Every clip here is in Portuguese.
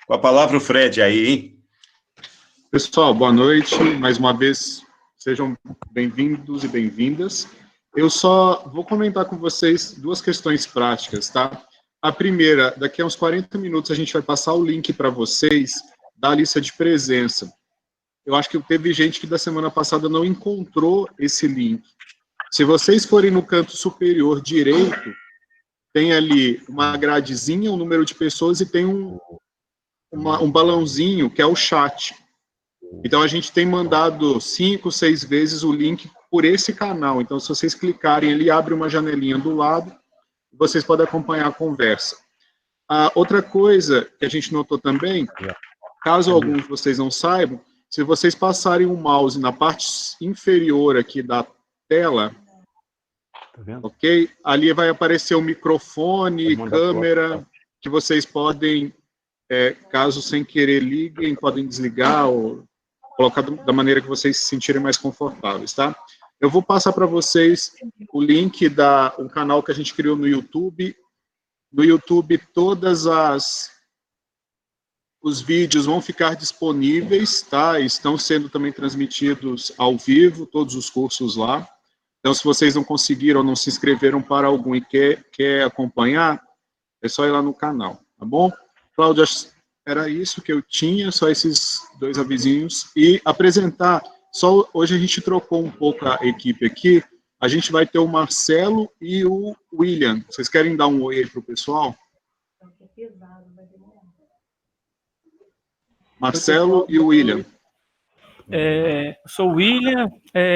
Com a palavra o Fred aí, hein? Pessoal, boa noite. Mais uma vez, sejam bem-vindos e bem-vindas. Eu só vou comentar com vocês duas questões práticas, tá? A primeira, daqui a uns 40 minutos a gente vai passar o link para vocês da lista de presença. Eu acho que teve gente que da semana passada não encontrou esse link. Se vocês forem no canto superior direito, tem ali uma gradezinha, um número de pessoas e tem um balãozinho que é o chat. Então, a gente tem mandado 5, 6 vezes o link por esse canal. Então, se vocês clicarem, ele abre uma janelinha do lado e vocês podem acompanhar a conversa. A outra coisa que a gente notou também, caso alguns de vocês não saibam, se vocês passarem o mouse na parte inferior aqui da tela, ok? Ali vai aparecer o microfone, câmera, que vocês podem, caso sem querer liguem, podem desligar ou colocar da maneira que vocês se sentirem mais confortáveis, tá? Eu vou passar para vocês o link um canal que a gente criou no YouTube. No YouTube, os vídeos vão ficar disponíveis, tá? Estão sendo também transmitidos ao vivo, todos os cursos lá. Então, se vocês não conseguiram ou não se inscreveram para algum e quer acompanhar, é só ir lá no canal, tá bom? Cláudia, era isso que eu tinha, só esses dois avisinhos. E apresentar, só hoje a gente trocou um pouco a equipe aqui, a gente vai ter o Marcelo e o William. Vocês querem dar um oi aí para o pessoal? Marcelo e o William. Sou o William,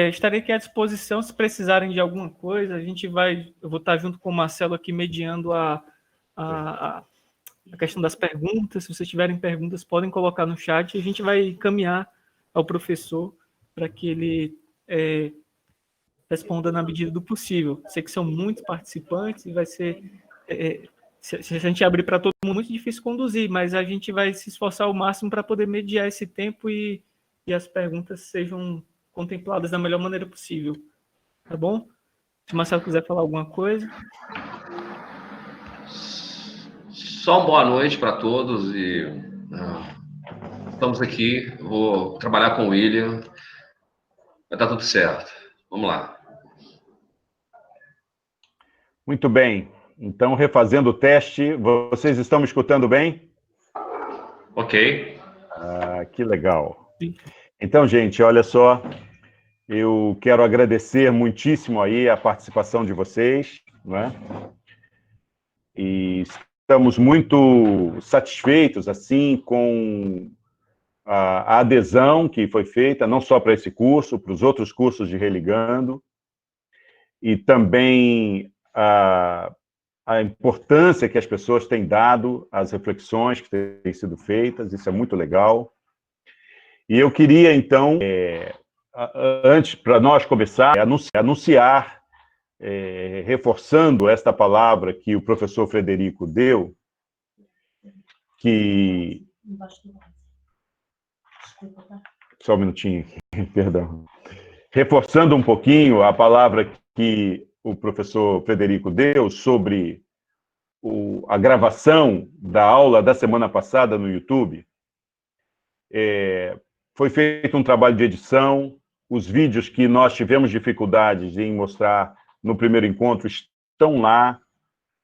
estarei aqui à disposição se precisarem de alguma coisa. Eu vou estar junto com o Marcelo aqui mediando a questão das perguntas. Se vocês tiverem perguntas, podem colocar no chat e a gente vai encaminhar ao professor para que ele responda na medida do possível. Sei que são muitos participantes e vai ser... se a gente abrir para todo mundo, muito difícil conduzir, mas a gente vai se esforçar ao máximo para poder mediar esse tempo e as perguntas sejam contempladas da melhor maneira possível. Tá bom? Se o Marcelo quiser falar alguma coisa. Só uma boa noite para todos e estamos aqui. Vou trabalhar com o William. Vai dar tudo certo. Vamos lá. Muito bem. Então, refazendo o teste, vocês estão me escutando bem? Ok. Que legal. Então, gente, olha só, eu quero agradecer muitíssimo aí a participação de vocês, não é? E estamos muito satisfeitos, assim, com a adesão que foi feita, não só para esse curso, para os outros cursos de Religando, e também a importância que as pessoas têm dado às reflexões que têm sido feitas, isso é muito legal. E eu queria, então, antes, para nós começar, anunciar, reforçando esta palavra que o professor Frederico deu, que... Só um minutinho aqui, perdão. Reforçando um pouquinho a palavra que o professor Frederico deu sobre a gravação da aula da semana passada no YouTube. Foi feito um trabalho de edição, os vídeos que nós tivemos dificuldades em mostrar no primeiro encontro estão lá,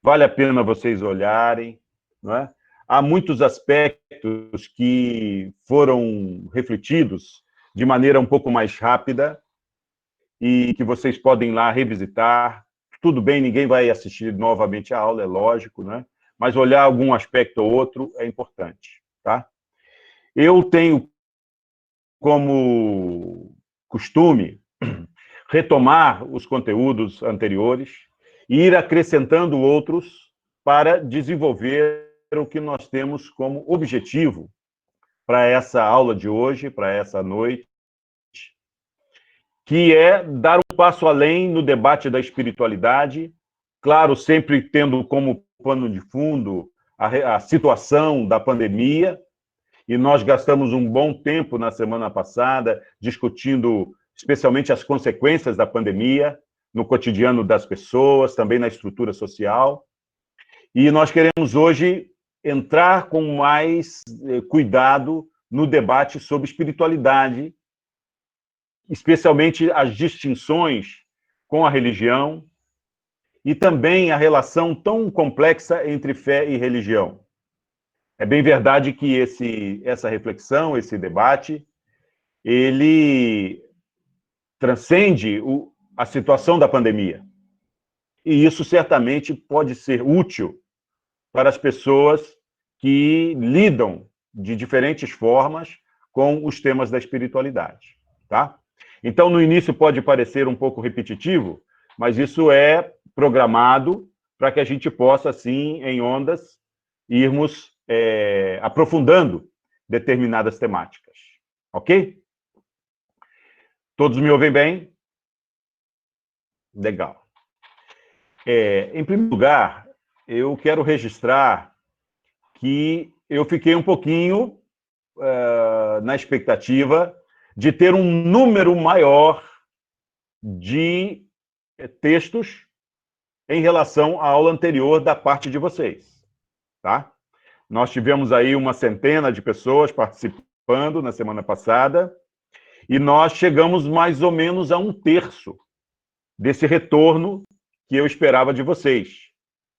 vale a pena vocês olharem, não é? Há muitos aspectos que foram refletidos de maneira um pouco mais rápida e que vocês podem lá revisitar. Tudo bem, ninguém vai assistir novamente a aula, é lógico, né? Mas olhar algum aspecto ou outro é importante, tá? Eu tenho como costume retomar os conteúdos anteriores e ir acrescentando outros para desenvolver o que nós temos como objetivo para essa aula de hoje, para essa noite, que é dar um passo além no debate da espiritualidade, claro, sempre tendo como pano de fundo a situação da pandemia, e nós gastamos um bom tempo na semana passada discutindo especialmente as consequências da pandemia no cotidiano das pessoas, também na estrutura social, e nós queremos hoje entrar com mais cuidado no debate sobre espiritualidade, especialmente as distinções com a religião e também a relação tão complexa entre fé e religião. É bem verdade que essa reflexão, esse debate, ele transcende a situação da pandemia. E isso certamente pode ser útil para as pessoas que lidam de diferentes formas com os temas da espiritualidade, tá? Então, no início pode parecer um pouco repetitivo, mas isso é programado para que a gente possa, assim, em ondas, irmos aprofundando determinadas temáticas. Ok? Todos me ouvem bem? Legal. Em primeiro lugar, eu quero registrar que eu fiquei um pouquinho na expectativa de ter um número maior de textos em relação à aula anterior da parte de vocês, tá? Nós tivemos aí uma centena de pessoas participando na semana passada e nós chegamos mais ou menos a um terço desse retorno que eu esperava de vocês.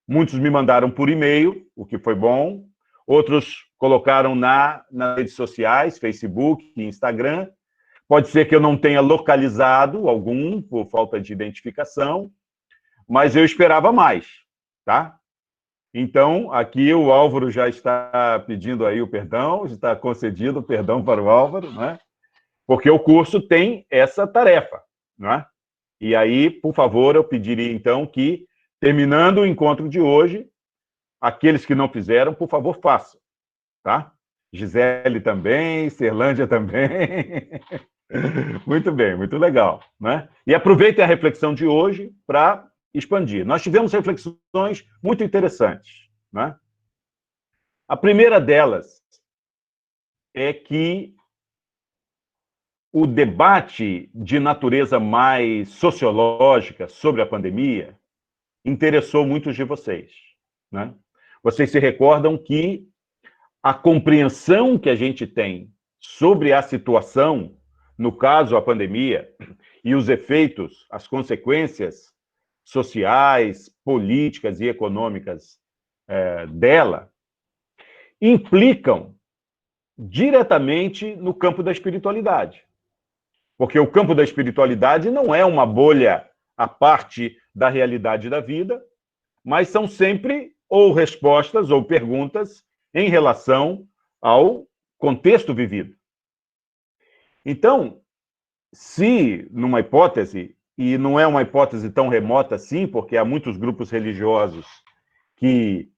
Muitos me mandaram por e-mail, o que foi bom, outros colocaram nas redes sociais, Facebook e Instagram. Pode ser que eu não tenha localizado algum, por falta de identificação, mas eu esperava mais, tá? Então, aqui o Álvaro já está pedindo aí o perdão, está concedido o perdão para o Álvaro, né? Porque o curso tem essa tarefa, não é? E aí, por favor, eu pediria, então, que, terminando o encontro de hoje, aqueles que não fizeram, por favor, façam, tá? Gisele também, Serlândia também. Muito bem, muito legal, né? E aproveitem a reflexão de hoje para expandir. Nós tivemos reflexões muito interessantes, né? A primeira delas é que o debate de natureza mais sociológica sobre a pandemia interessou muitos de vocês, né? Vocês se recordam que a compreensão que a gente tem sobre a situação, no caso a pandemia, e os efeitos, as consequências sociais, políticas e econômicas dela, implicam diretamente no campo da espiritualidade. Porque o campo da espiritualidade não é uma bolha à parte da realidade da vida, mas são sempre ou respostas ou perguntas em relação ao contexto vivido. Então, se numa hipótese, e não é uma hipótese tão remota assim, porque há muitos grupos religiosos que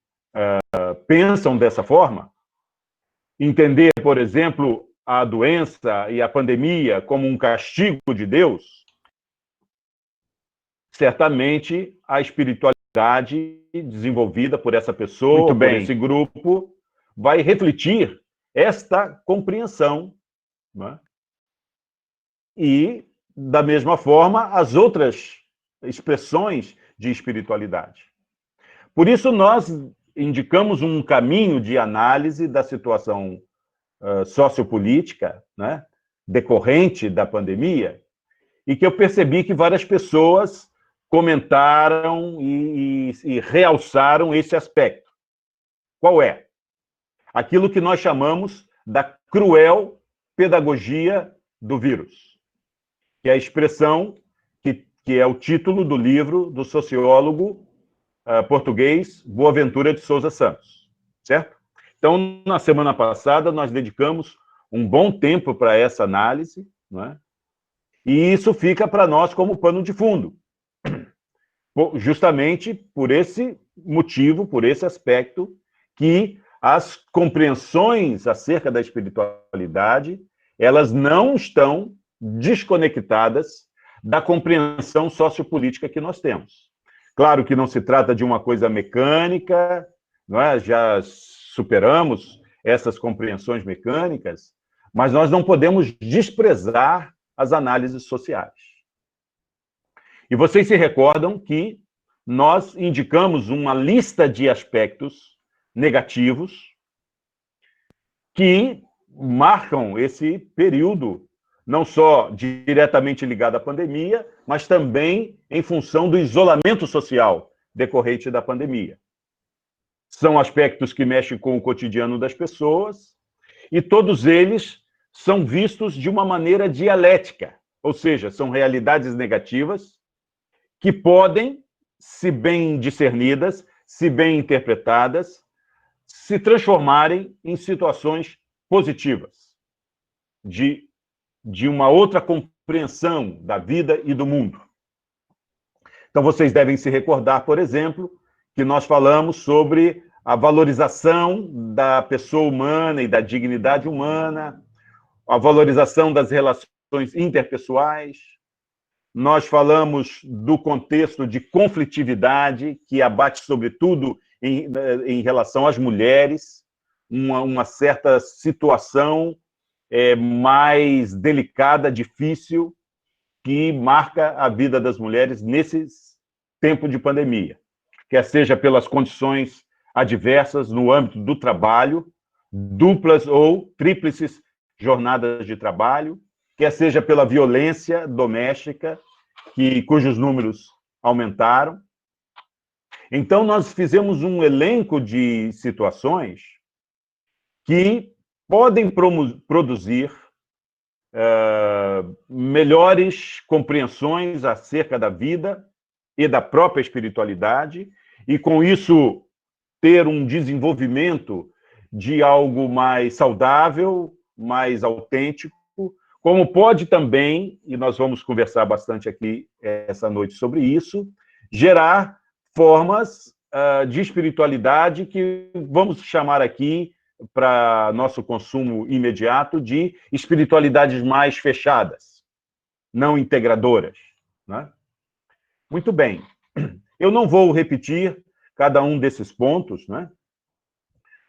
pensam dessa forma, entender, por exemplo, a doença e a pandemia como um castigo de Deus, certamente a espiritualidade desenvolvida por essa pessoa, por esse grupo, vai refletir esta compreensão, né? E, da mesma forma, as outras expressões de espiritualidade. Por isso, nós indicamos um caminho de análise da situação sociopolítica, né, decorrente da pandemia, e que eu percebi que várias pessoas comentaram e realçaram esse aspecto. Qual é? Aquilo que nós chamamos da cruel pedagogia do vírus, que é a expressão que é o título do livro do sociólogo português Boaventura de Souza Santos, certo? Então, na semana passada, nós dedicamos um bom tempo para essa análise, né? E isso fica para nós como pano de fundo, justamente por esse motivo, por esse aspecto, que as compreensões acerca da espiritualidade, elas não estão desconectadas da compreensão sociopolítica que nós temos. Claro que não se trata de uma coisa mecânica, não é? Já superamos essas compreensões mecânicas, mas nós não podemos desprezar as análises sociais. E vocês se recordam que nós indicamos uma lista de aspectos negativos que marcam esse período, não só diretamente ligado à pandemia, mas também em função do isolamento social decorrente da pandemia. São aspectos que mexem com o cotidiano das pessoas e todos eles são vistos de uma maneira dialética, ou seja, são realidades negativas que podem, se bem discernidas, se bem interpretadas, se transformarem em situações positivas, de uma outra compreensão da vida e do mundo. Então, vocês devem se recordar, por exemplo, que nós falamos sobre a valorização da pessoa humana e da dignidade humana, a valorização das relações interpessoais. Nós falamos do contexto de conflitividade, que abate, sobretudo, em relação às mulheres, uma certa situação mais delicada, difícil, que marca a vida das mulheres nesse tempo de pandemia, quer seja pelas condições adversas no âmbito do trabalho, duplas ou tríplices jornadas de trabalho, quer seja pela violência doméstica, cujos números aumentaram. Então, nós fizemos um elenco de situações que podem produzir melhores compreensões acerca da vida e da própria espiritualidade, e com isso ter um desenvolvimento de algo mais saudável, mais autêntico, como pode também, e nós vamos conversar bastante aqui essa noite sobre isso, gerar formas de espiritualidade que vamos chamar aqui, para nosso consumo imediato, de espiritualidades mais fechadas, não integradoras, né? Muito bem. Eu não vou repetir cada um desses pontos, né?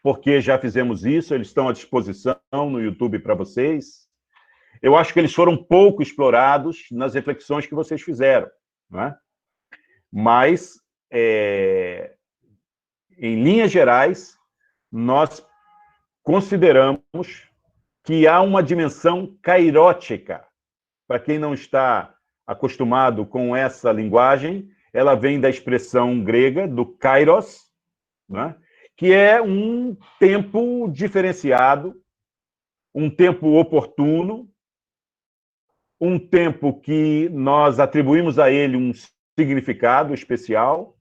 Porque já fizemos isso, eles estão à disposição no YouTube para vocês. Eu acho que eles foram pouco explorados nas reflexões que vocês fizeram, né? Mas, em linhas gerais, nós consideramos que há uma dimensão kairótica. Para quem não está acostumado com essa linguagem, ela vem da expressão grega, do kairos, né? Que é um tempo diferenciado, um tempo oportuno, um tempo que nós atribuímos a ele um significado especial,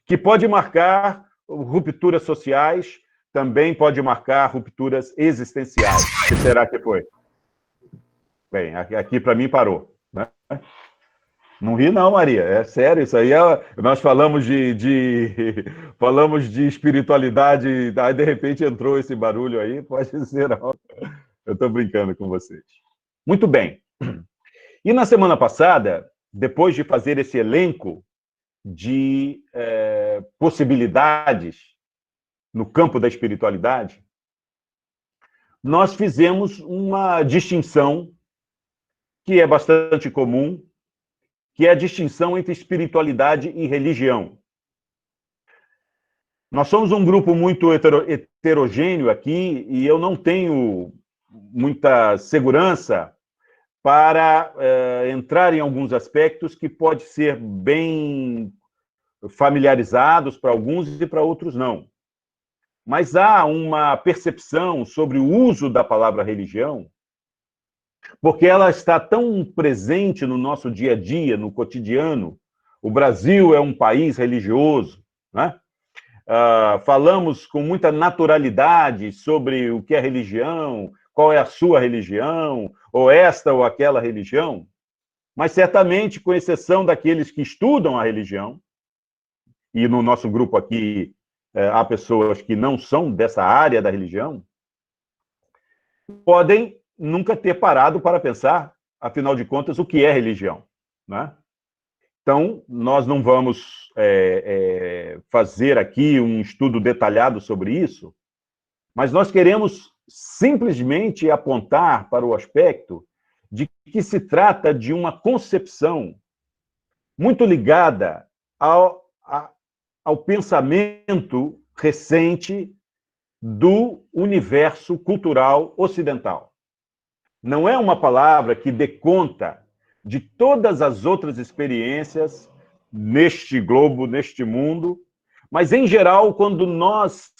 que pode marcar rupturas sociais, também pode marcar rupturas existenciais. O que será que foi? Bem, aqui para mim parou, né? Não ri não, Maria, é sério, isso aí nós falamos falamos de espiritualidade, aí de repente entrou esse barulho aí, pode ser não. Eu estou brincando com vocês. Muito bem. E na semana passada, depois de fazer esse elenco de possibilidades no campo da espiritualidade, nós fizemos uma distinção que é bastante comum, que é a distinção entre espiritualidade e religião. Nós somos um grupo muito heterogêneo aqui e eu não tenho muita segurança para entrar em alguns aspectos que podem ser bem familiarizados para alguns e para outros não. Mas há uma percepção sobre o uso da palavra religião, porque ela está tão presente no nosso dia a dia, no cotidiano. O Brasil é um país religioso, né? Falamos com muita naturalidade sobre o que é religião, qual é a sua religião, ou esta ou aquela religião, mas certamente, com exceção daqueles que estudam a religião, e no nosso grupo aqui há pessoas que não são dessa área da religião, podem nunca ter parado para pensar, afinal de contas, o que é religião, né? Então, nós não vamos fazer aqui um estudo detalhado sobre isso, mas nós queremos simplesmente apontar para o aspecto de que se trata de uma concepção muito ligada ao pensamento recente do universo cultural ocidental. Não é uma palavra que dê conta de todas as outras experiências neste globo, neste mundo, mas, em geral, quando nós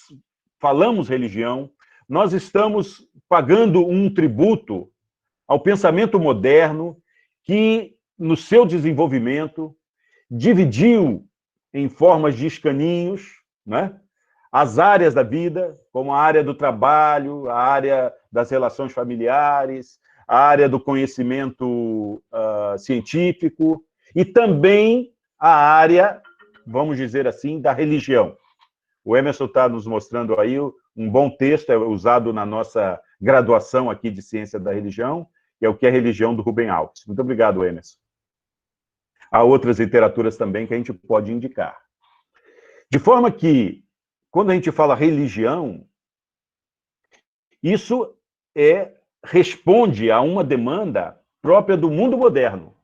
falamos religião, nós estamos pagando um tributo ao pensamento moderno que, no seu desenvolvimento, dividiu em formas de escaninhos, né, as áreas da vida, como a área do trabalho, a área das relações familiares, a área do conhecimento científico e também a área, vamos dizer assim, da religião. O Emerson está nos mostrando aí um bom texto, é usado na nossa graduação aqui de Ciência da Religião, que é o que é religião do Rubem Alves. Muito obrigado, Emerson. Há outras literaturas também que a gente pode indicar. De forma que, quando a gente fala religião, isso responde a uma demanda própria do mundo moderno,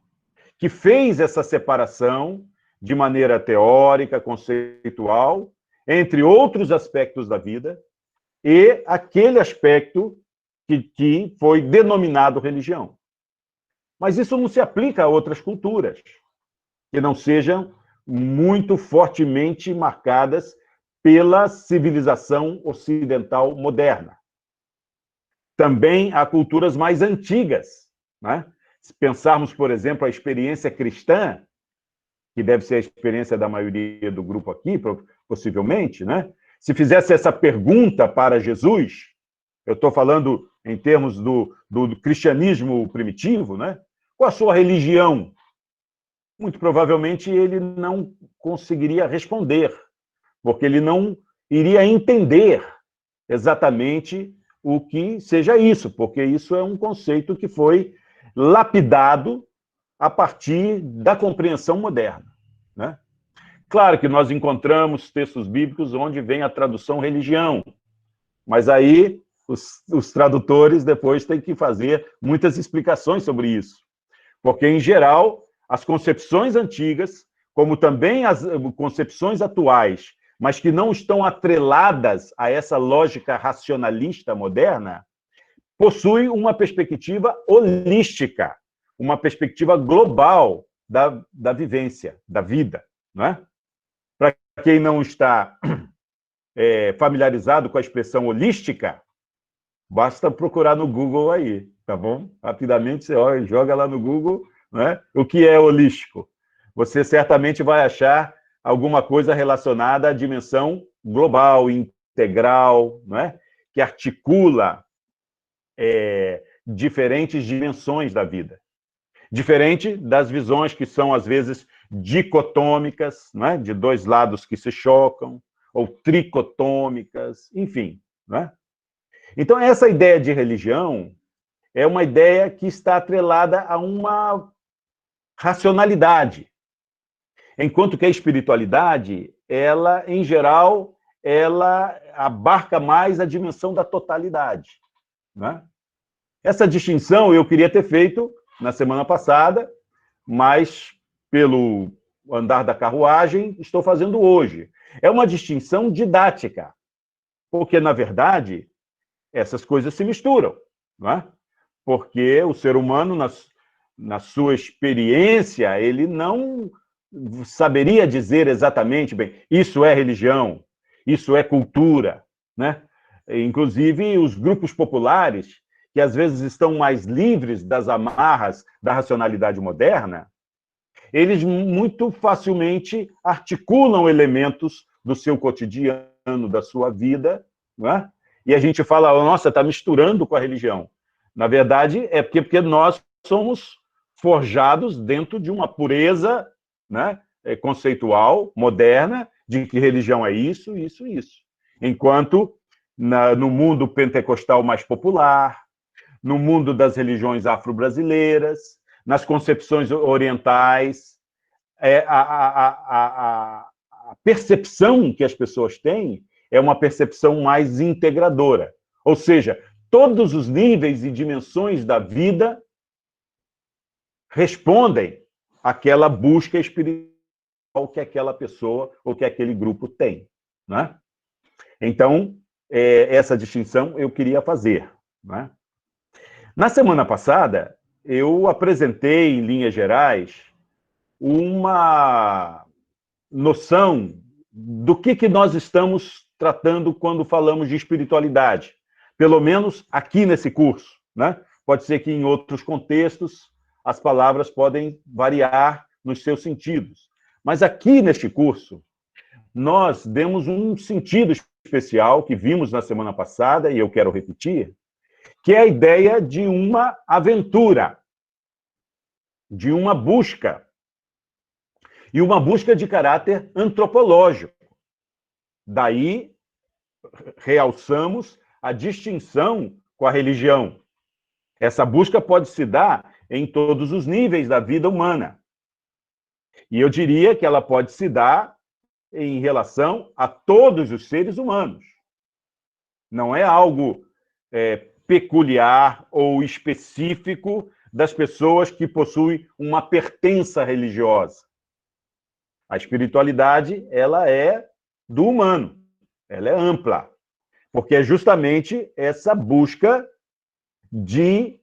que fez essa separação de maneira teórica, conceitual, entre outros aspectos da vida, e aquele aspecto que foi denominado religião. Mas isso não se aplica a outras culturas, que não sejam muito fortemente marcadas pela civilização ocidental moderna. Também há culturas mais antigas, né? Se pensarmos, por exemplo, a experiência cristã, que deve ser a experiência da maioria do grupo aqui, possivelmente, né? Se fizesse essa pergunta para Jesus, eu estou falando em termos do cristianismo primitivo, né? Qual a sua religião? Muito provavelmente ele não conseguiria responder, porque ele não iria entender exatamente o que seja isso, porque isso é um conceito que foi lapidado a partir da compreensão moderna, né? Claro que nós encontramos textos bíblicos onde vem a tradução religião, mas aí os tradutores depois têm que fazer muitas explicações sobre isso, porque, em geral, as concepções antigas, como também as concepções atuais, mas que não estão atreladas a essa lógica racionalista moderna, possuem uma perspectiva holística, uma perspectiva global da vivência, da vida, não é? Para quem não está familiarizado com a expressão holística, basta procurar no Google aí, tá bom? Rapidamente você joga lá no Google, né, o que é holístico. Você certamente vai achar alguma coisa relacionada à dimensão global, integral, né, que articula diferentes dimensões da vida. Diferente das visões que são, às vezes, dicotômicas, né, de dois lados que se chocam, ou tricotômicas, enfim, né? Então, essa ideia de religião é uma ideia que está atrelada a uma racionalidade, enquanto que a espiritualidade, ela, em geral, ela abarca mais a dimensão da totalidade, né? Essa distinção eu queria ter feito na semana passada, mas, pelo andar da carruagem, estou fazendo hoje. É uma distinção didática, porque, na verdade, essas coisas se misturam, não é? Porque o ser humano, na sua experiência, ele não saberia dizer exatamente, bem, isso é religião, isso é cultura, né? Inclusive, os grupos populares, que às vezes estão mais livres das amarras da racionalidade moderna, eles muito facilmente articulam elementos do seu cotidiano, da sua vida, não é? E a gente fala, nossa, está misturando com a religião. Na verdade, é porque nós somos forjados dentro de uma pureza, né, conceitual, moderna, de que religião é isso, isso, isso. Enquanto no mundo pentecostal mais popular, no mundo das religiões afro-brasileiras, nas concepções orientais, a percepção que as pessoas têm é uma percepção mais integradora. Ou seja, todos os níveis e dimensões da vida respondem àquela busca espiritual que aquela pessoa ou que aquele grupo tem, né? Então, essa distinção eu queria fazer, né? Na semana passada, eu apresentei, em linhas gerais, uma noção do que nós estamos tratando quando falamos de espiritualidade, pelo menos aqui nesse curso, né? Pode ser que em outros contextos as palavras podem variar nos seus sentidos. Mas aqui neste curso, nós demos um sentido especial que vimos na semana passada, e eu quero repetir, que é a ideia de uma aventura, de uma busca, e uma busca de caráter antropológico. Daí, realçamos a distinção com a religião. Essa busca pode se dar em todos os níveis da vida humana. E eu diria que ela pode se dar em relação a todos os seres humanos. Não é algo peculiar ou específico das pessoas que possuem uma pertença religiosa. A espiritualidade, ela é do humano, ela é ampla, porque é justamente essa busca de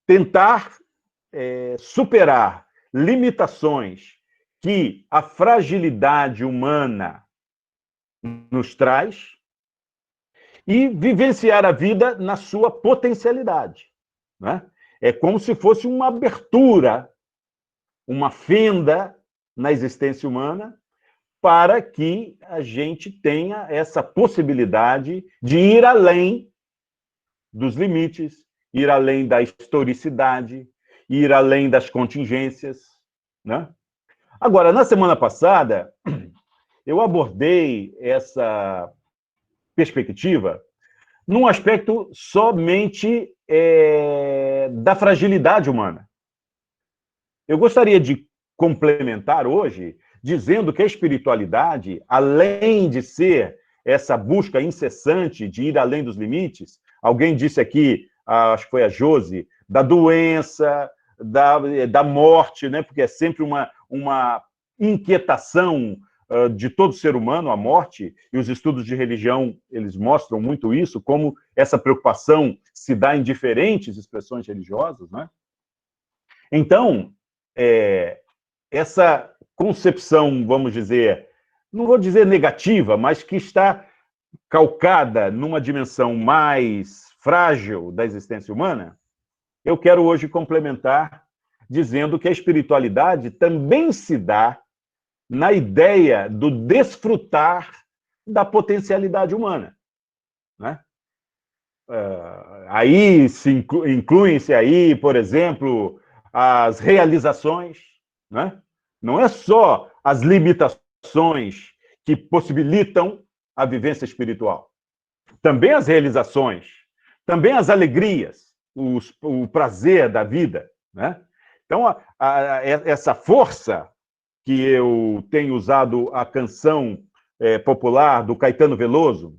tentar superar limitações que a fragilidade humana nos traz e vivenciar a vida na sua potencialidade, né? É como se fosse uma abertura, uma fenda na existência humana para que a gente tenha essa possibilidade de ir além dos limites, ir além da historicidade, ir além das contingências, né? Agora, na semana passada, eu abordei essa perspectiva num aspecto somente da fragilidade humana. Eu gostaria de complementar hoje dizendo que a espiritualidade, além de ser essa busca incessante de ir além dos limites, alguém disse aqui, acho que foi a Josi, da doença, da morte, né? Porque é sempre uma inquietação de todo ser humano, a morte, e os estudos de religião, eles mostram muito isso, como essa preocupação se dá em diferentes expressões religiosas, né? Então, essa concepção, vamos dizer, não vou dizer negativa, mas que está calcada numa dimensão mais frágil da existência humana, eu quero hoje complementar dizendo que a espiritualidade também se dá na ideia do desfrutar da potencialidade humana, né? Aí incluem-se aí, por exemplo, as realizações, né? Não é só as limitações que possibilitam a vivência espiritual. Também as realizações, também as alegrias, o prazer da vida, né? Então, essa força que eu tenho usado a canção popular do Caetano Veloso,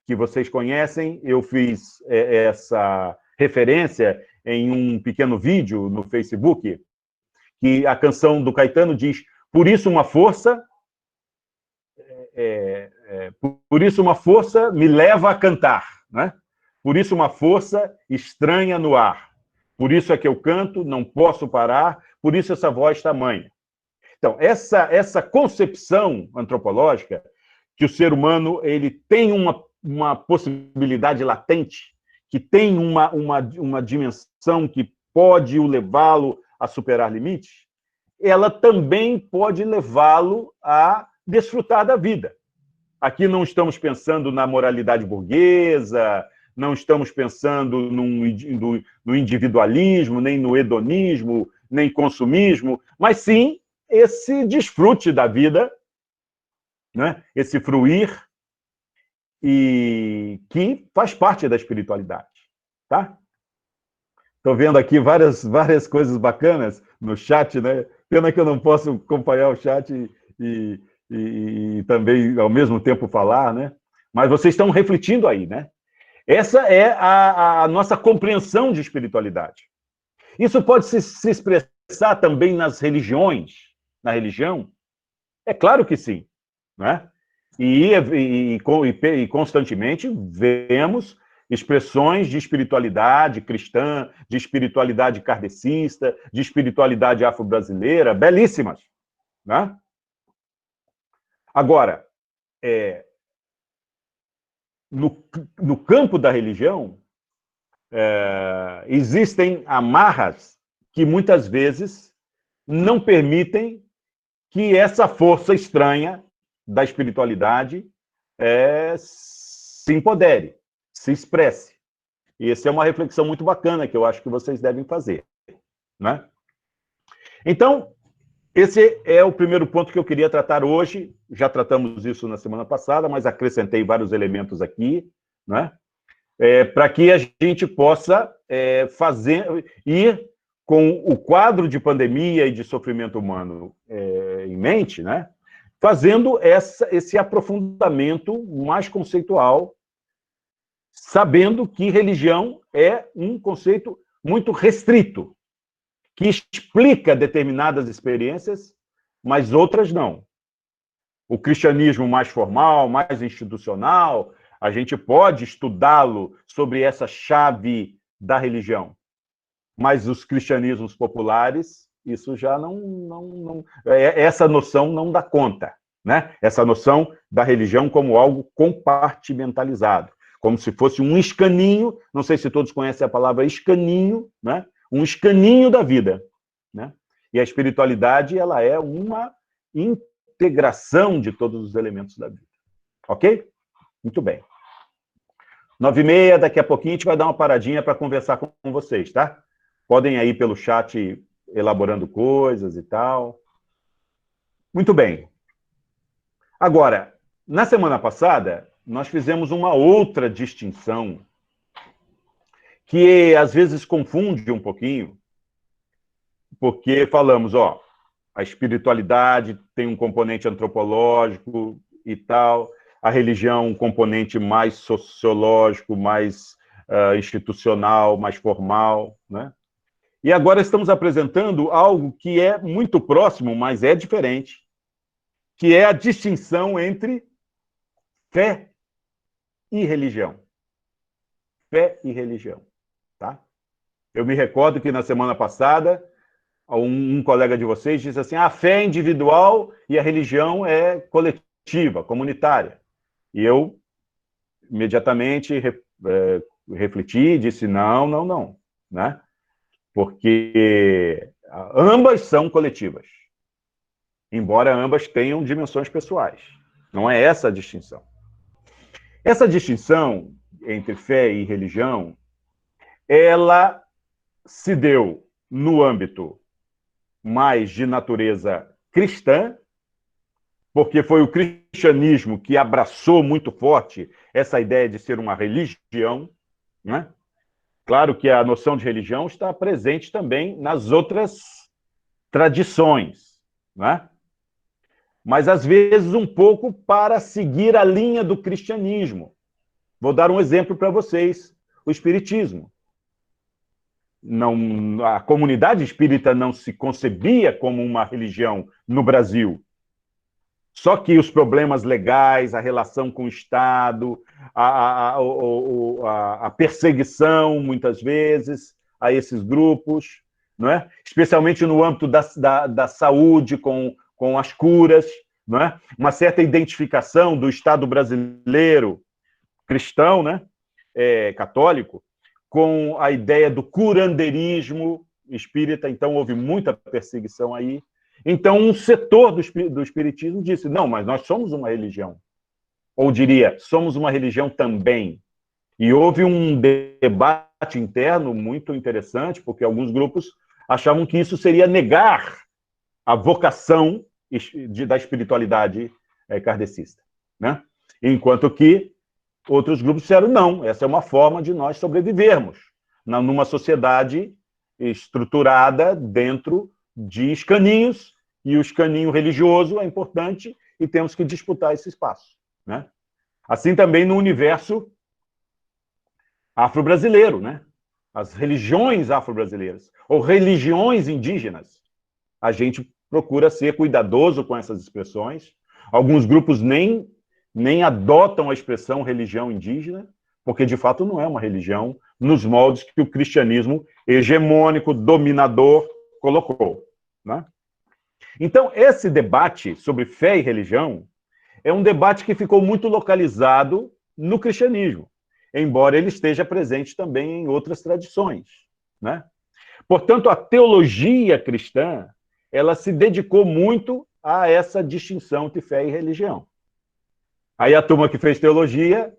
que vocês conhecem, eu fiz essa referência em um pequeno vídeo no Facebook, que a canção do Caetano diz: por isso uma força me leva a cantar, né? Por isso uma força estranha no ar. Por isso é que eu canto, não posso parar, por isso essa voz tamanha. Então, essa concepção antropológica que o ser humano ele tem uma possibilidade latente, que tem uma dimensão que pode o levá-lo a superar limites, ela também pode levá-lo a desfrutar da vida. Aqui não estamos pensando na moralidade burguesa, não estamos pensando no individualismo, nem no hedonismo, nem consumismo, mas sim esse desfrute da vida, né? Esse fruir, e que faz parte da espiritualidade, tá? Estou vendo aqui várias coisas bacanas no chat, né? Pena que eu não posso acompanhar o chat e também, ao mesmo tempo, falar, né? Mas vocês estão refletindo aí, né? Essa é a nossa compreensão de espiritualidade. Isso pode se expressar também nas religiões, na religião? É claro que sim, né? E constantemente vemos expressões de espiritualidade cristã, de espiritualidade kardecista, de espiritualidade afro-brasileira, belíssimas, né? Agora, no campo da religião, existem amarras que muitas vezes não permitem que essa força estranha da espiritualidade se empodere, se expresse. E essa é uma reflexão muito bacana que eu acho que vocês devem fazer, né? Então, esse é o primeiro ponto que eu queria tratar hoje. Já tratamos isso na semana passada, mas acrescentei vários elementos aqui, né? Para que a gente possa ir com o quadro de pandemia e de sofrimento humano em mente, né? Fazendo esse aprofundamento mais conceitual, sabendo que religião é um conceito muito restrito, que explica determinadas experiências, mas outras não. O cristianismo mais formal, mais institucional, a gente pode estudá-lo sobre essa chave da religião. Mas os cristianismos populares, isso já essa noção não dá conta, né? Essa noção da religião como algo compartimentalizado, como se fosse um escaninho, não sei se todos conhecem a palavra escaninho, né? Um escaninho da vida, né? E a espiritualidade, ela é uma integração de todos os elementos da vida. Ok? Muito bem. 9h30, daqui a pouquinho a gente vai dar uma paradinha para conversar com vocês, tá? Podem ir pelo chat elaborando coisas e tal. Muito bem. Agora, na semana passada, nós fizemos uma outra distinção que às vezes confunde um pouquinho, porque falamos, a espiritualidade tem um componente antropológico e tal, a religião um componente mais sociológico, mais institucional, mais formal, né? E agora estamos apresentando algo que é muito próximo, mas é diferente, que é a distinção entre fé e religião. Fé e religião, tá? Eu me recordo que na semana passada, um colega de vocês disse assim, a fé é individual e a religião é coletiva, comunitária. E eu imediatamente refleti e disse, não, né? Porque ambas são coletivas, embora ambas tenham dimensões pessoais. Não é essa a distinção. Essa distinção entre fé e religião, ela se deu no âmbito mais de natureza cristã, porque foi o cristianismo que abraçou muito forte essa ideia de ser uma religião, né? Claro que a noção de religião está presente também nas outras tradições, né? Mas, às vezes, um pouco para seguir a linha do cristianismo. Vou dar um exemplo para vocês, o espiritismo. A comunidade espírita não se concebia como uma religião no Brasil. Só que os problemas legais, a relação com o Estado, a perseguição, muitas vezes, a esses grupos, não é? Especialmente no âmbito da saúde, com as curas, não é? Uma certa identificação do Estado brasileiro cristão, né? Católico, com a ideia do curandeirismo espírita, então houve muita perseguição aí. Então, um setor do espiritismo disse, não, mas nós somos uma religião. Ou diria, somos uma religião também. E houve um debate interno muito interessante, porque alguns grupos achavam que isso seria negar a vocação da espiritualidade kardecista, né? Enquanto que outros grupos disseram, não, essa é uma forma de nós sobrevivermos numa sociedade estruturada dentro de escaninhos, e o escaninho religioso é importante e temos que disputar esse espaço, né? Assim também no universo afro-brasileiro, né? As religiões afro-brasileiras, ou religiões indígenas, a gente procura ser cuidadoso com essas expressões. Alguns grupos nem nem adotam a expressão religião indígena, porque de fato não é uma religião nos moldes que o cristianismo hegemônico, dominador, colocou, né? Então, esse debate sobre fé e religião é um debate que ficou muito localizado no cristianismo, embora ele esteja presente também em outras tradições, né? Portanto, a teologia cristã, ela se dedicou muito a essa distinção entre fé e religião. Aí a turma que fez teologia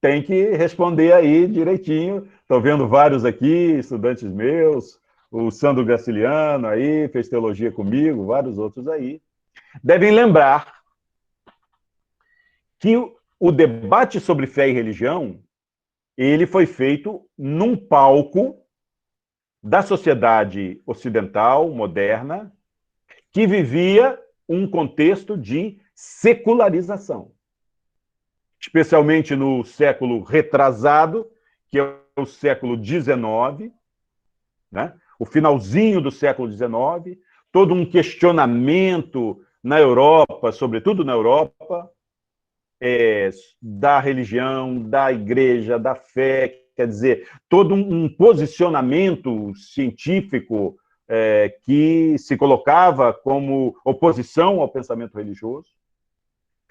tem que responder aí direitinho. Estou vendo vários aqui, estudantes meus, o Sandro Graciliano aí, fez teologia comigo, vários outros aí. Devem lembrar que o debate sobre fé e religião, ele foi feito num palco da sociedade ocidental, moderna, que vivia um contexto de secularização. Especialmente no século retrasado, que é o século XIX, né? O finalzinho do século XIX, todo um questionamento na Europa, sobretudo na Europa, da religião, da igreja, da fé, quer dizer, todo um posicionamento científico que se colocava como oposição ao pensamento religioso,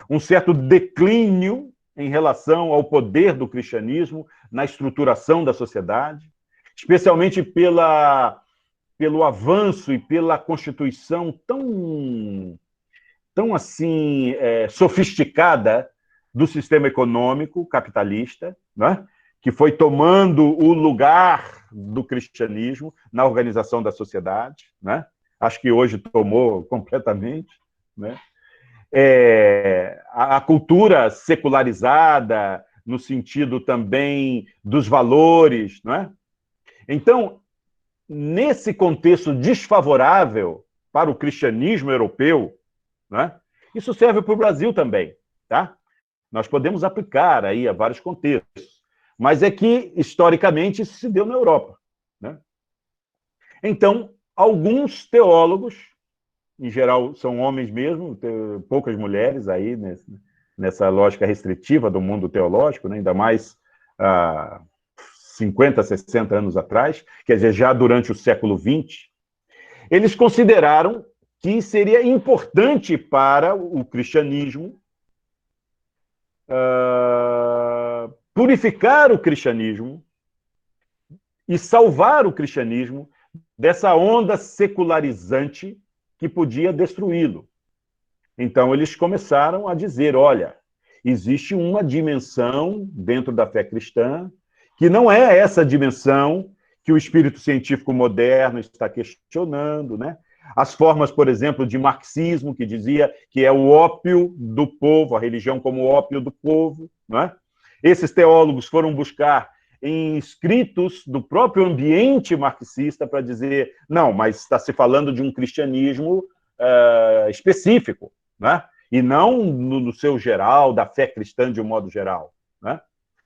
um certo declínio em relação ao poder do cristianismo na estruturação da sociedade, especialmente pelo avanço e pela constituição tão assim, sofisticada do sistema econômico capitalista, né? Que foi tomando o lugar do cristianismo na organização da sociedade, né? Acho que hoje tomou completamente, né? A cultura secularizada, no sentido também dos valores, não é? Então, nesse contexto desfavorável para o cristianismo europeu, não é? Isso serve para o Brasil também, tá? Nós podemos aplicar aí a vários contextos, mas é que, historicamente, isso se deu na Europa, né? Então, alguns teólogos, em geral são homens mesmo, poucas mulheres aí nessa lógica restritiva do mundo teológico, né? Ainda mais 50, 60 anos atrás, quer dizer, já durante o século XX, eles consideraram que seria importante para o cristianismo purificar o cristianismo e salvar o cristianismo dessa onda secularizante que podia destruí-lo. Então, eles começaram a dizer, olha, existe uma dimensão dentro da fé cristã que não é essa dimensão que o espírito científico moderno está questionando, né? As formas, por exemplo, de marxismo, que dizia que é o ópio do povo, a religião como ópio do povo, não é? Esses teólogos foram buscar em escritos do próprio ambiente marxista para dizer, não, mas está se falando de um cristianismo específico, né? E não no seu geral, da fé cristã de um modo geral, né?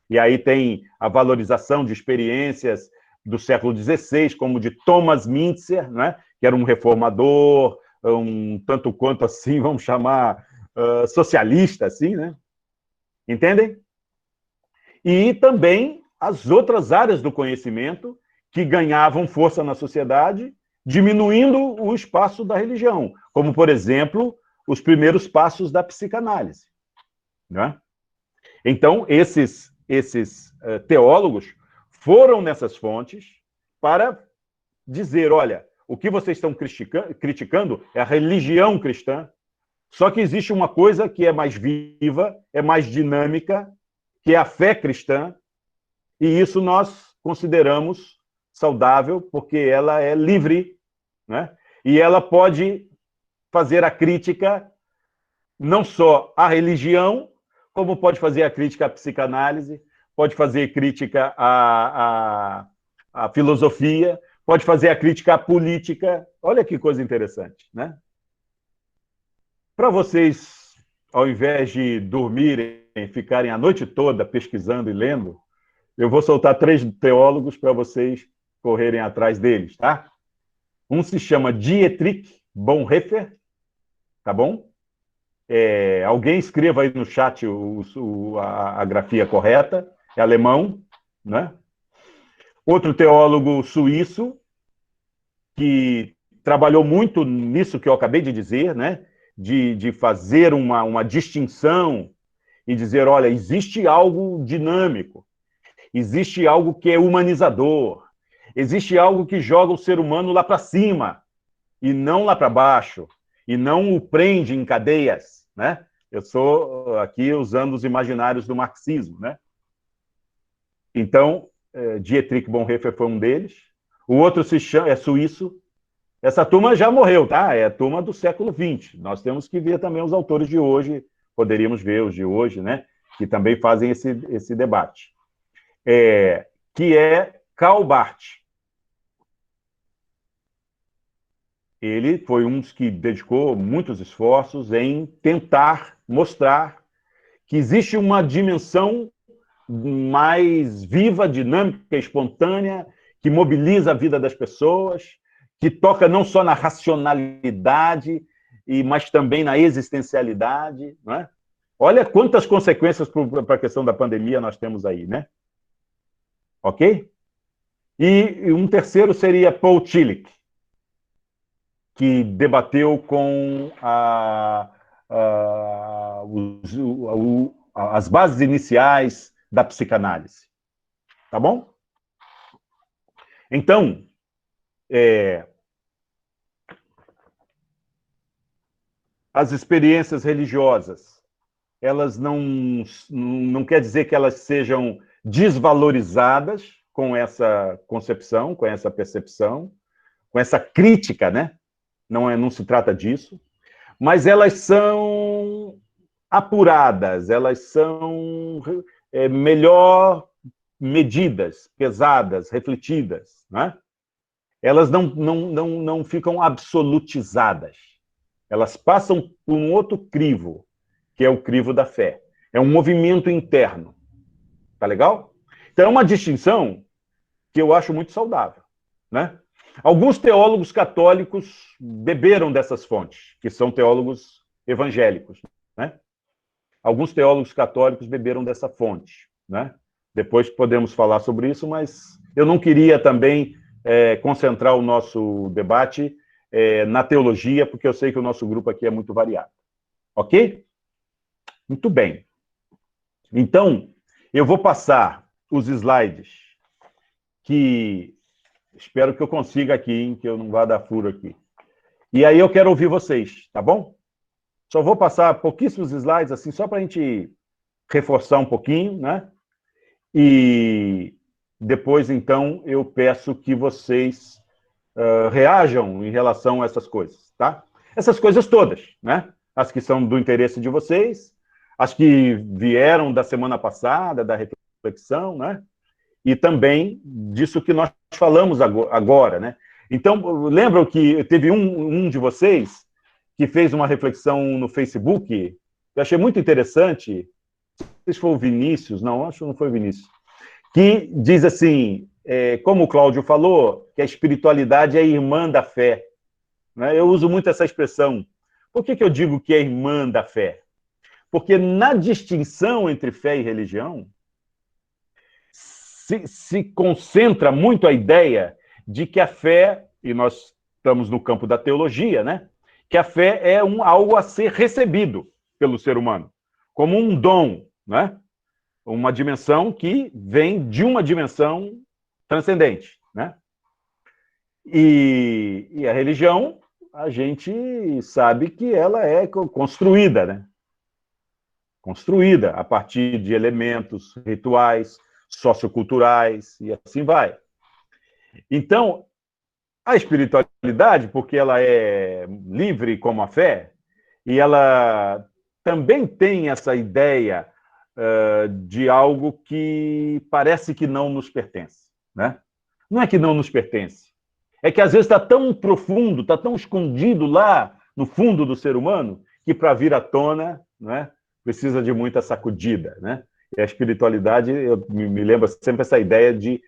E aí tem a valorização de experiências do século XVI, como de Thomas Müntzer, né? Que era um reformador, um tanto quanto assim, vamos chamar, socialista, assim, né? Entendem? E também as outras áreas do conhecimento que ganhavam força na sociedade, diminuindo o espaço da religião, como, por exemplo, os primeiros passos da psicanálise, né? Então, esses teólogos foram nessas fontes para dizer, olha, o que vocês estão criticando é a religião cristã, só que existe uma coisa que é mais viva, é mais dinâmica, que é a fé cristã, e isso nós consideramos saudável, porque ela é livre, né? E ela pode fazer a crítica não só à religião, como pode fazer a crítica à psicanálise, pode fazer crítica à filosofia, pode fazer a crítica à política. Olha que coisa interessante, né? Para vocês, ao invés de dormirem, ficarem a noite toda pesquisando e lendo, eu vou soltar 3 teólogos para vocês correrem atrás deles, tá? Um se chama Dietrich Bonhoeffer, tá bom? Alguém escreva aí no chat a grafia correta, é alemão, né? Outro teólogo suíço, que trabalhou muito nisso que eu acabei de dizer, né? De fazer uma distinção e dizer, olha, existe algo dinâmico, existe algo que é humanizador, existe algo que joga o ser humano lá para cima e não lá para baixo, e não o prende em cadeias, né? Eu estou aqui usando os imaginários do marxismo, né? Então, Dietrich Bonhoeffer foi um deles. O outro é suíço. Essa turma já morreu, tá? É a turma do século XX. Nós temos que ver também os autores de hoje, poderíamos ver os de hoje, né? Que também fazem esse debate. Que é Karl Barth. Ele foi um dos que dedicou muitos esforços em tentar mostrar que existe uma dimensão mais viva, dinâmica, espontânea, que mobiliza a vida das pessoas, que toca não só na racionalidade, mas também na existencialidade, não é? Olha quantas consequências para a questão da pandemia nós temos aí, né? Ok? E um terceiro seria Paul Tillich, que debateu com as bases iniciais da psicanálise. Tá bom? Então, as experiências religiosas, elas não quer dizer que elas sejam desvalorizadas com essa concepção, com essa percepção, com essa crítica, né? Não se trata disso, mas elas são apuradas, elas são melhor medidas, pesadas, refletidas, né? Elas não ficam absolutizadas. Elas passam por um outro crivo, que é o crivo da fé. É um movimento interno. Tá legal? Então, é uma distinção que eu acho muito saudável, né? Alguns teólogos católicos beberam dessas fontes, que são teólogos evangélicos, né? Alguns teólogos católicos beberam dessa fonte, né? Depois podemos falar sobre isso, mas eu não queria também concentrar o nosso debate na teologia, porque eu sei que o nosso grupo aqui é muito variado. Ok? Muito bem. Então, eu vou passar os slides que espero que eu consiga aqui, hein, que eu não vá dar furo aqui. E aí eu quero ouvir vocês, tá bom? Só vou passar pouquíssimos slides, assim, só para a gente reforçar um pouquinho, né? E depois, então, eu peço que vocês reajam em relação a essas coisas, tá? Essas coisas todas, né? As que são do interesse de vocês, as que vieram da semana passada, da reflexão, né? E também disso que nós falamos agora, né? Então, lembram que teve um de vocês que fez uma reflexão no Facebook, que eu achei muito interessante, não sei se foi o Vinícius, não, acho que não foi o Vinícius, que diz assim, como o Cláudio falou, que a espiritualidade é irmã da fé, né? Eu uso muito essa expressão. Por que eu digo que é irmã da fé? Porque na distinção entre fé e religião, se concentra muito a ideia de que a fé, e nós estamos no campo da teologia, né? Que a fé é algo a ser recebido pelo ser humano, como um dom, né? Uma dimensão que vem de uma dimensão transcendente, né? E a religião, a gente sabe que ela é construída, né? Construída a partir de elementos rituais, socioculturais, e assim vai. Então, a espiritualidade, porque ela é livre como a fé, e ela também tem essa ideia de algo que parece que não nos pertence, né? Não é que não nos pertence, é que às vezes está tão profundo, está tão escondido lá no fundo do ser humano, que para vir à tona, né, precisa de muita sacudida, né? E a espiritualidade, eu me lembro sempre essa ideia de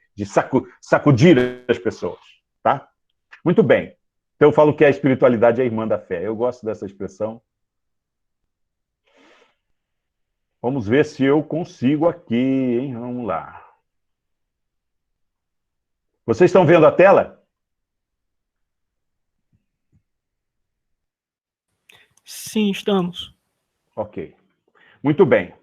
sacudir as pessoas, tá? Muito bem. Então eu falo que a espiritualidade é a irmã da fé. Eu gosto dessa expressão. Vamos ver se eu consigo aqui, hein? Vamos lá. Vocês estão vendo a tela? Sim, estamos. Ok. Muito bem.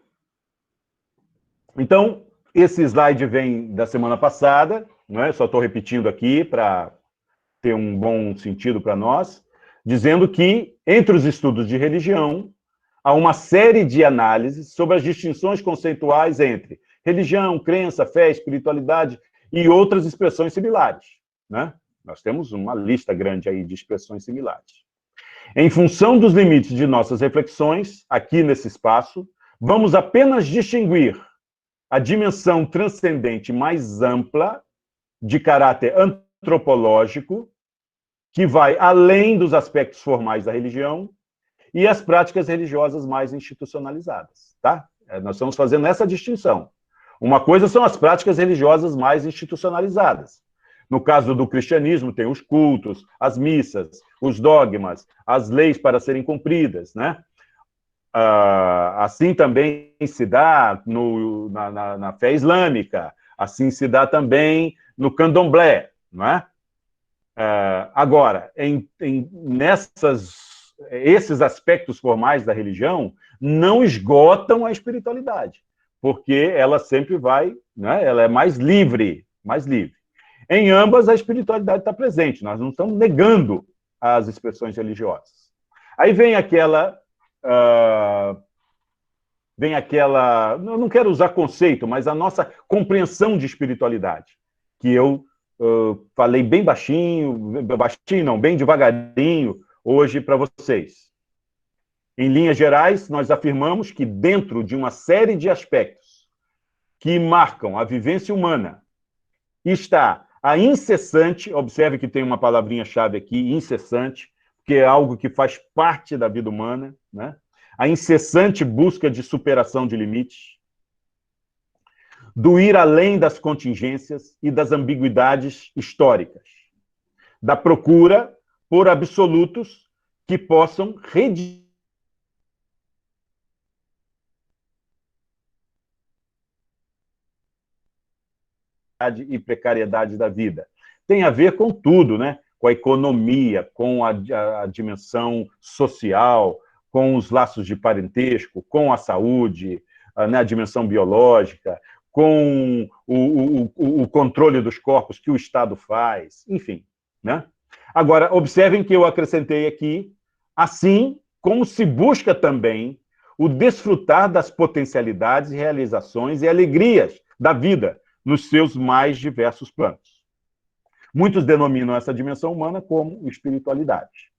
Então, esse slide vem da semana passada, não é? Só estou repetindo aqui para ter um bom sentido para nós, dizendo que, entre os estudos de religião, há uma série de análises sobre as distinções conceituais entre religião, crença, fé, espiritualidade e outras expressões similares, né? Nós temos uma lista grande aí de expressões similares. Em função dos limites de nossas reflexões, aqui nesse espaço, vamos apenas distinguir a dimensão transcendente mais ampla, de caráter antropológico, que vai além dos aspectos formais da religião, e as práticas religiosas mais institucionalizadas, tá? Nós estamos fazendo essa distinção. Uma coisa são as práticas religiosas mais institucionalizadas. No caso do cristianismo, tem os cultos, as missas, os dogmas, as leis para serem cumpridas, né? Assim também se dá na fé islâmica, assim se dá também no candomblé, não é? Agora, esses aspectos formais da religião não esgotam a espiritualidade, porque ela sempre vai, né? Ela é mais livre, mais livre. Em ambas, a espiritualidade está presente, nós não estamos negando as expressões religiosas. Aí vem aquela... eu não quero usar conceito, mas a nossa compreensão de espiritualidade, que eu falei bem baixinho não, bem devagarinho, hoje para vocês. Em linhas gerais, nós afirmamos que dentro de uma série de aspectos que marcam a vivência humana está a incessante, observe que tem uma palavrinha-chave aqui, incessante, que é algo que faz parte da vida humana, né? A incessante busca de superação de limites, do ir além das contingências e das ambiguidades históricas, da procura por absolutos que possam redimir e precariedade da vida. Tem a ver com tudo, né? Com a economia, com a dimensão social, com os laços de parentesco, com a saúde, né? A dimensão biológica, com o controle dos corpos que o Estado faz, enfim, né? Agora, observem que eu acrescentei aqui, assim como se busca também o desfrutar das potencialidades, realizações e alegrias da vida nos seus mais diversos planos. Muitos denominam essa dimensão humana como espiritualidade.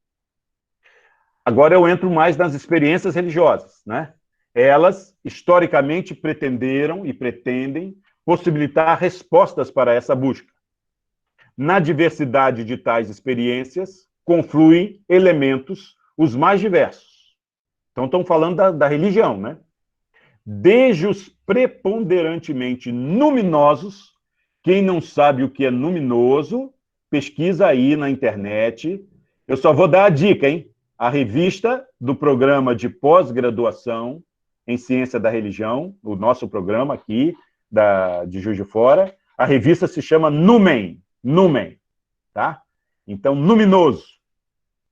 Agora eu entro mais nas experiências religiosas, né? Elas, historicamente, pretenderam e pretendem possibilitar respostas para essa busca. Na diversidade de tais experiências, confluem elementos os mais diversos. Então, estão falando da religião, né? Desde os preponderantemente luminosos, quem não sabe o que é luminoso, pesquisa aí na internet. Eu só vou dar a dica, hein? A revista do programa de pós-graduação em Ciência da Religião, o nosso programa aqui, de Juiz de Fora, a revista se chama Numen, tá? Então, luminoso.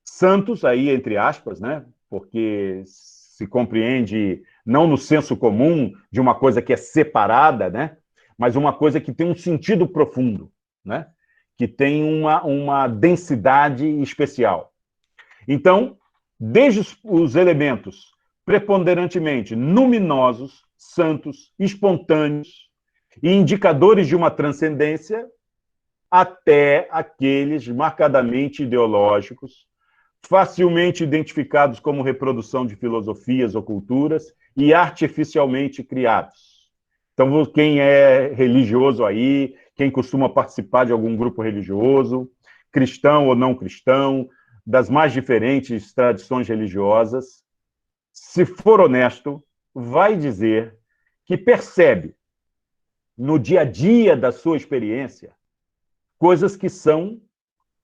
Santos, aí, entre aspas, né? Porque se compreende não no senso comum de uma coisa que é separada, né? Mas uma coisa que tem um sentido profundo, né? Que tem uma densidade especial. Então, desde os elementos preponderantemente luminosos, santos, espontâneos e indicadores de uma transcendência, até aqueles marcadamente ideológicos, facilmente identificados como reprodução de filosofias ou culturas e artificialmente criados. Então, quem é religioso aí, quem costuma participar de algum grupo religioso, cristão ou não cristão, das mais diferentes tradições religiosas, se for honesto, vai dizer que percebe no dia a dia da sua experiência coisas que são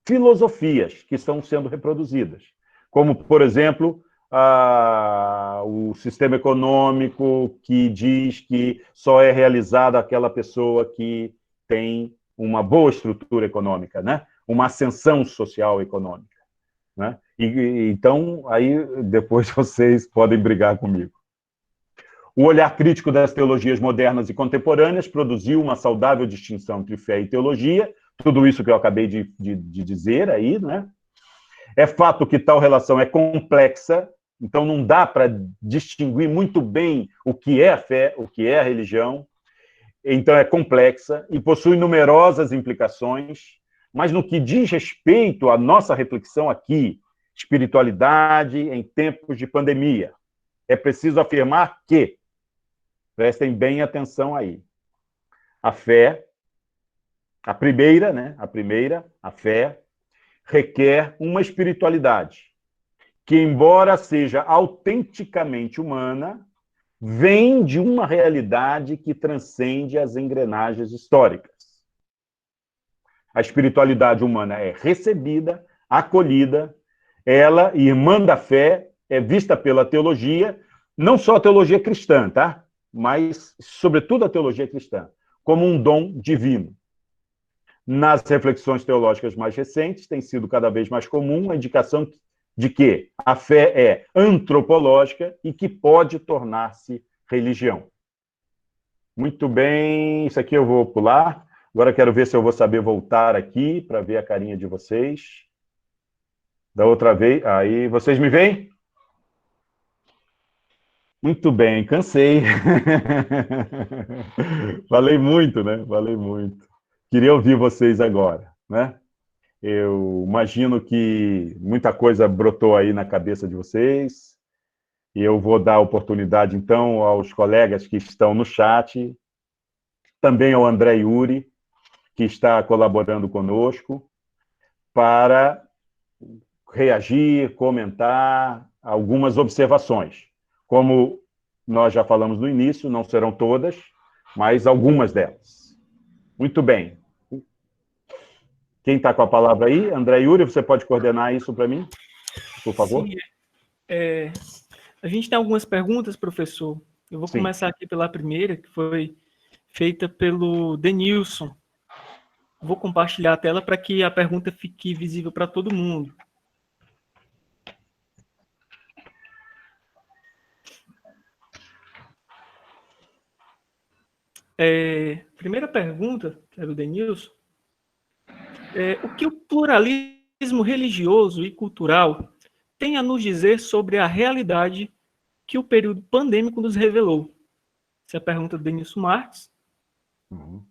filosofias que estão sendo reproduzidas, como, por exemplo, o sistema econômico que diz que só é realizada aquela pessoa que tem uma boa estrutura econômica, né? Uma ascensão social econômica, né? Então, aí depois vocês podem brigar comigo. O olhar crítico das teologias modernas e contemporâneas produziu uma saudável distinção entre fé e teologia, tudo isso que eu acabei de dizer aí, né? É fato que tal relação é complexa, então não dá para distinguir muito bem o que é a fé, o que é a religião, então é complexa e possui numerosas implicações, mas no que diz respeito à nossa reflexão aqui, espiritualidade em tempos de pandemia, é preciso afirmar que, prestem bem atenção aí, a fé, a primeira, né? A fé, requer uma espiritualidade que, embora seja autenticamente humana, vem de uma realidade que transcende as engrenagens históricas. A espiritualidade humana é recebida, acolhida, ela, irmã da fé, é vista pela teologia, não só a teologia cristã, tá? Mas, sobretudo, a teologia cristã, como um dom divino. Nas reflexões teológicas mais recentes, tem sido cada vez mais comum a indicação de que a fé é antropológica e que pode tornar-se religião. Muito bem, isso aqui eu vou pular. Agora quero ver se eu vou saber voltar aqui para ver a carinha de vocês. Da outra vez, aí, vocês me veem? Muito bem, cansei. Falei muito, né? Falei muito. Queria ouvir vocês agora, né? Eu imagino que muita coisa brotou aí na cabeça de vocês, e eu vou dar oportunidade, então, aos colegas que estão no chat, também ao André Yuri, que está colaborando conosco, para reagir, comentar algumas observações. Como nós já falamos no início, não serão todas, mas algumas delas. Muito bem. Quem está com a palavra aí? André Yuri, você pode coordenar isso para mim, por favor? Sim, a gente tem algumas perguntas, professor. Eu vou começar aqui pela primeira, que foi feita pelo Denilson. Vou compartilhar a tela para que a pergunta fique visível para todo mundo. Primeira pergunta, que é do Denilson. O que o pluralismo religioso e cultural tem a nos dizer sobre a realidade que o período pandêmico nos revelou? Essa é a pergunta do Denilson Marques. Uhum.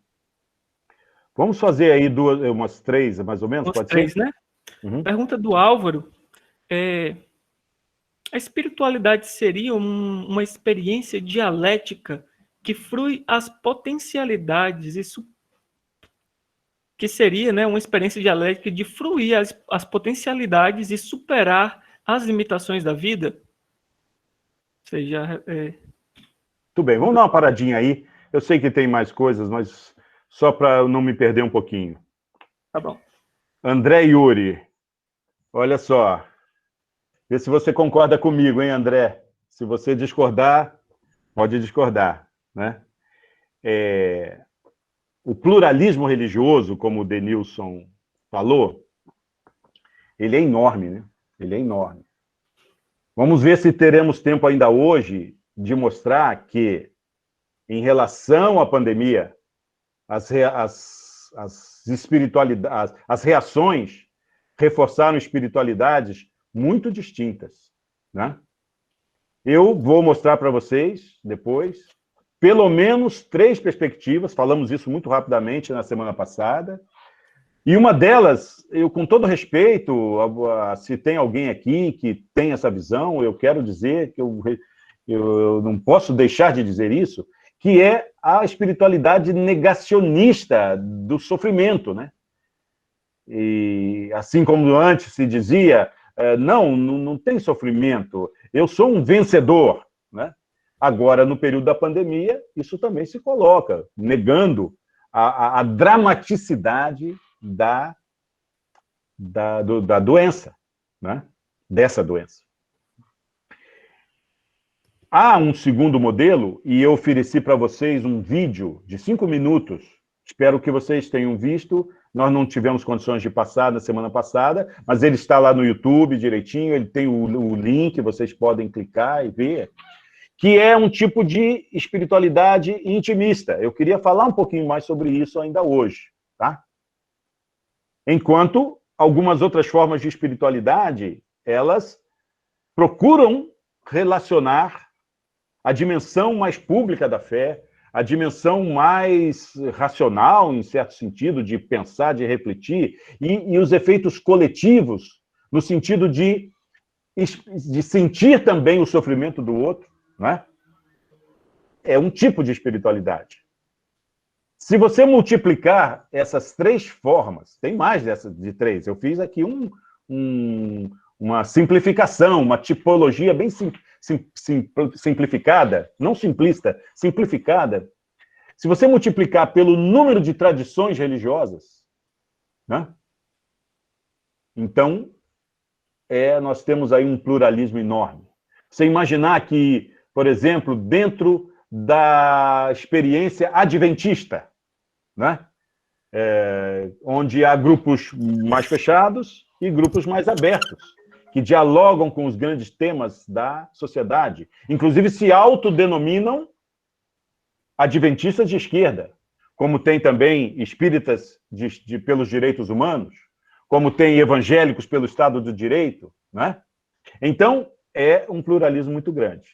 Vamos fazer aí umas três, mais ou menos, pode três, ser? Né? Uhum. Pergunta do Álvaro. A espiritualidade seria uma experiência dialética que frui as potencialidades, que seria, né, uma experiência dialética de fruir as potencialidades e superar as limitações da vida? Ou seja, Tudo bem, vamos dar uma paradinha aí. Eu sei que tem mais coisas, mas só para não me perder um pouquinho. Tá bom. André Yuri, olha só. Vê se você concorda comigo, hein, André? Se você discordar, pode discordar, né? O pluralismo religioso, como o Denilson falou, ele é enorme, né? Ele é enorme. Vamos ver se teremos tempo ainda hoje de mostrar que, em relação à pandemia, as reações reforçaram espiritualidades muito distintas, né? Eu vou mostrar para vocês, depois, pelo menos 3 perspectivas, falamos isso muito rapidamente na semana passada, e uma delas, eu com todo respeito, se tem alguém aqui que tem essa visão, eu quero dizer que eu não posso deixar de dizer isso, que é a espiritualidade negacionista do sofrimento, né? E assim como antes se dizia, não tem sofrimento, eu sou um vencedor, né? Agora, no período da pandemia, isso também se coloca, negando a dramaticidade da doença, né? Dessa doença. Há um segundo modelo, e eu ofereci para vocês um vídeo de 5 minutos. Espero que vocês tenham visto. Nós não tivemos condições de passar na semana passada, mas ele está lá no YouTube direitinho, ele tem o link, vocês podem clicar e ver, que é um tipo de espiritualidade intimista. Eu queria falar um pouquinho mais sobre isso ainda hoje, tá? Enquanto algumas outras formas de espiritualidade, elas procuram relacionar a dimensão mais pública da fé, a dimensão mais racional, em certo sentido, de pensar, de refletir, e os efeitos coletivos, no sentido de sentir também o sofrimento do outro, não é? É um tipo de espiritualidade. Se você multiplicar essas 3 formas, tem mais dessas de 3, eu fiz aqui uma simplificação, uma tipologia bem simplificada, não simplista, simplificada. Se você multiplicar pelo número de tradições religiosas, né? Então, nós temos aí um pluralismo enorme. Você imaginar que, por exemplo, dentro da experiência adventista, né? Onde há grupos mais fechados e grupos mais abertos, que dialogam com os grandes temas da sociedade. Inclusive, se autodenominam adventistas de esquerda, como tem também espíritas pelos direitos humanos, como tem evangélicos pelo Estado do Direito, né? Então, é um pluralismo muito grande.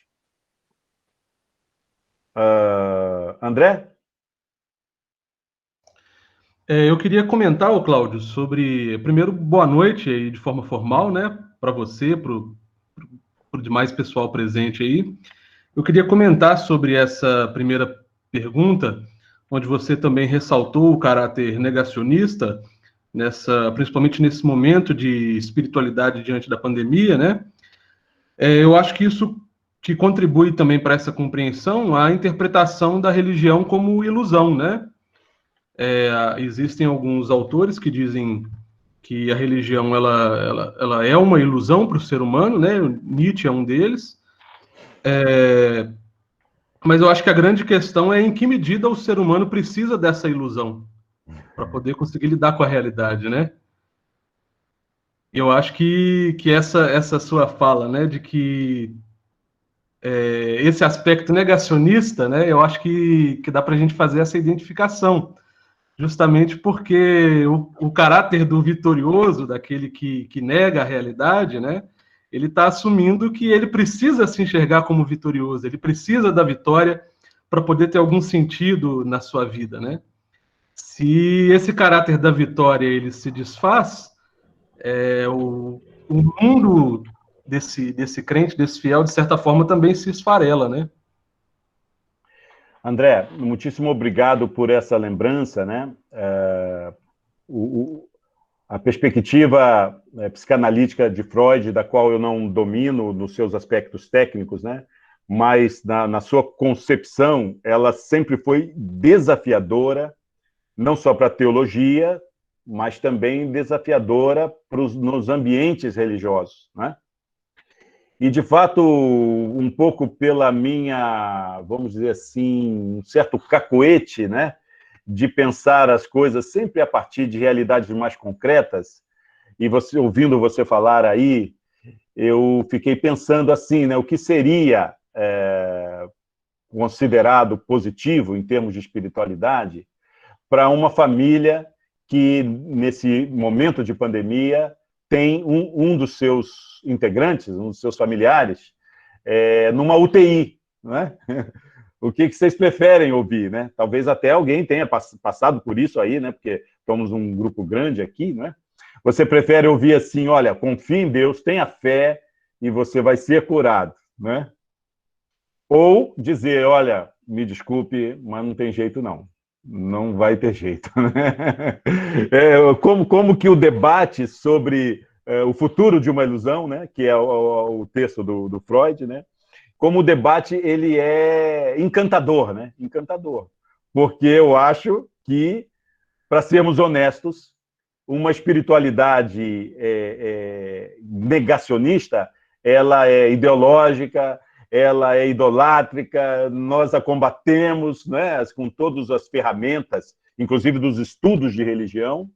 André? Eu queria comentar, Cláudio, sobre... Primeiro, boa noite aí, de forma formal, né? Para você, para o demais pessoal presente aí. Eu queria comentar sobre essa primeira pergunta, onde você também ressaltou o caráter negacionista, principalmente nesse momento de espiritualidade diante da pandemia, né? Eu acho que isso que contribui também para essa compreensão a interpretação da religião como ilusão, né? Existem alguns autores que dizem que a religião ela é uma ilusão para o ser humano, né? Nietzsche é um deles. Mas eu acho que a grande questão é em que medida o ser humano precisa dessa ilusão para poder conseguir lidar com a realidade, né? Eu acho que essa sua fala, né, de que esse aspecto negacionista, né, eu acho que dá para a gente fazer essa identificação, justamente porque o caráter do vitorioso, daquele que nega a realidade, né, ele está assumindo que ele precisa se enxergar como vitorioso, ele precisa da vitória para poder ter algum sentido na sua vida, né? Se esse caráter da vitória ele se desfaz, o mundo desse crente, desse fiel, de certa forma, também se esfarela, né? André, muitíssimo obrigado por essa lembrança, né? A perspectiva psicanalítica de Freud, da qual eu não domino nos seus aspectos técnicos, né? Mas na sua concepção, ela sempre foi desafiadora, não só para a teologia, mas também desafiadora nos ambientes religiosos, né? E, de fato, um pouco pela minha, vamos dizer assim, um certo cacoete, né, de pensar as coisas sempre a partir de realidades mais concretas, e ouvindo você falar aí, eu fiquei pensando assim, né, o que seria considerado positivo em termos de espiritualidade para uma família que, nesse momento de pandemia, tem um dos seus integrantes, um dos seus familiares, numa UTI, né? O que vocês preferem ouvir, né? Talvez até alguém tenha passado por isso aí, né? Porque somos um grupo grande aqui, né? Você prefere ouvir assim, olha, confie em Deus, tenha fé e você vai ser curado, né? Ou dizer, olha, me desculpe, mas não tem jeito não. Não vai ter jeito, né? Como que o debate sobre o futuro de uma ilusão, né, que é o texto do Freud, né, como o debate ele é encantador, né, encantador, porque eu acho que, para sermos honestos, uma espiritualidade negacionista, ela é ideológica, ela é idolátrica, nós a combatemos, né, com todas as ferramentas, inclusive dos estudos de religião,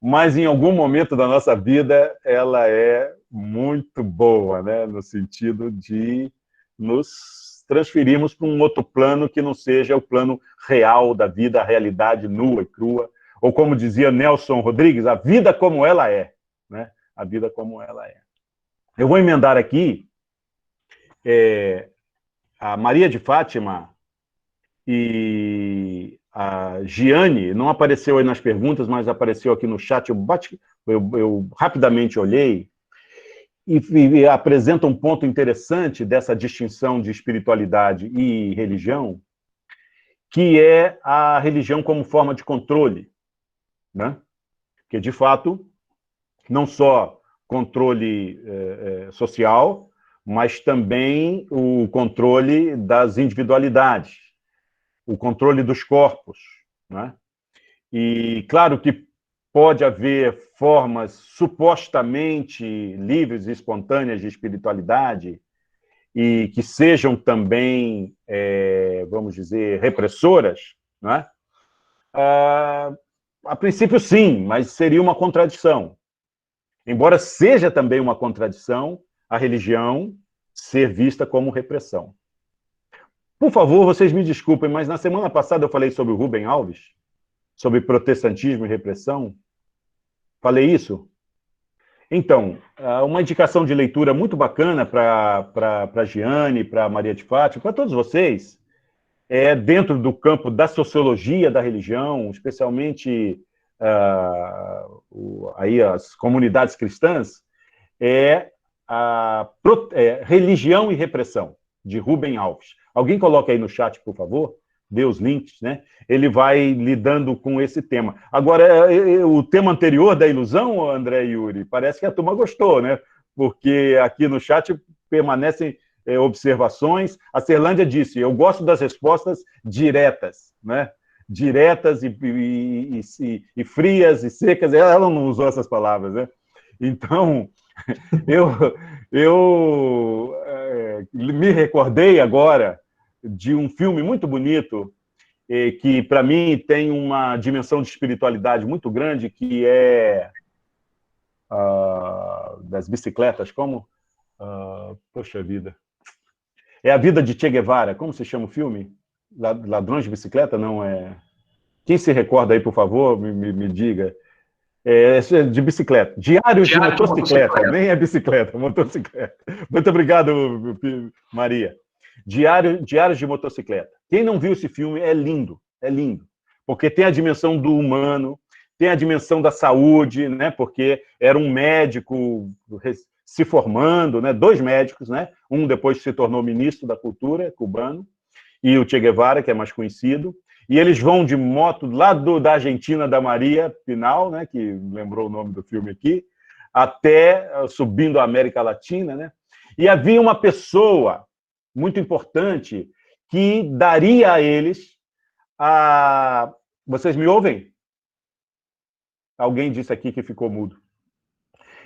mas em algum momento da nossa vida ela é muito boa, né, no sentido de nos transferirmos para um outro plano que não seja o plano real da vida, a realidade nua e crua, ou como dizia Nelson Rodrigues, a vida como ela é, né? A vida como ela é. Eu vou emendar aqui a Maria de Fátima e a Giane, não apareceu aí nas perguntas, mas apareceu aqui no chat, eu rapidamente olhei, e apresenta um ponto interessante dessa distinção de espiritualidade e religião, que é a religião como forma de controle, né? Porque, de fato, não só controle social, mas também o controle das individualidades, o controle dos corpos, né? E claro que pode haver formas supostamente livres e espontâneas de espiritualidade e que sejam também, vamos dizer, repressoras, né? A princípio, sim, mas seria uma contradição. Embora seja também uma contradição a religião ser vista como repressão. Por favor, vocês me desculpem, mas na semana passada eu falei sobre o Rubem Alves, sobre protestantismo e repressão. Falei isso? Então, uma indicação de leitura muito bacana para a Giane, para a Maria de Fátima, para todos vocês, dentro do campo da sociologia da religião, especialmente aí as comunidades cristãs, Religião e Repressão, de Rubem Alves. Alguém coloca aí no chat, por favor? Dê os links, né? Ele vai lidando com esse tema. Agora, o tema anterior da ilusão, André e Yuri, parece que a turma gostou, né? Porque aqui no chat permanecem observações. A Cerlândia disse, eu gosto das respostas diretas, né? Diretas e frias e secas. Ela não usou essas palavras, né? Então, eu me recordei agora de um filme muito bonito que, para mim, tem uma dimensão de espiritualidade muito grande, que é das bicicletas, como? Poxa vida. É A Vida de Che Guevara. Como se chama o filme? Ladrões de Bicicleta? Não, é... Quem se recorda aí, por favor, me diga. De bicicleta. Diário de Motocicleta. Nem é bicicleta, motocicleta. Muito obrigado, Maria. Diários de Motocicleta. Quem não viu esse filme, é lindo, porque tem a dimensão do humano, tem a dimensão da saúde, né? Porque era um médico se formando, né? 2 médicos, né? Um depois se tornou ministro da cultura cubano, e o Che Guevara, que é mais conhecido, e eles vão de moto lá da Argentina, da Maria Pinal, né? Que lembrou o nome do filme aqui, até subindo a América Latina, né? E havia uma pessoa muito importante que daria a eles a... Vocês me ouvem? Alguém disse aqui que ficou mudo.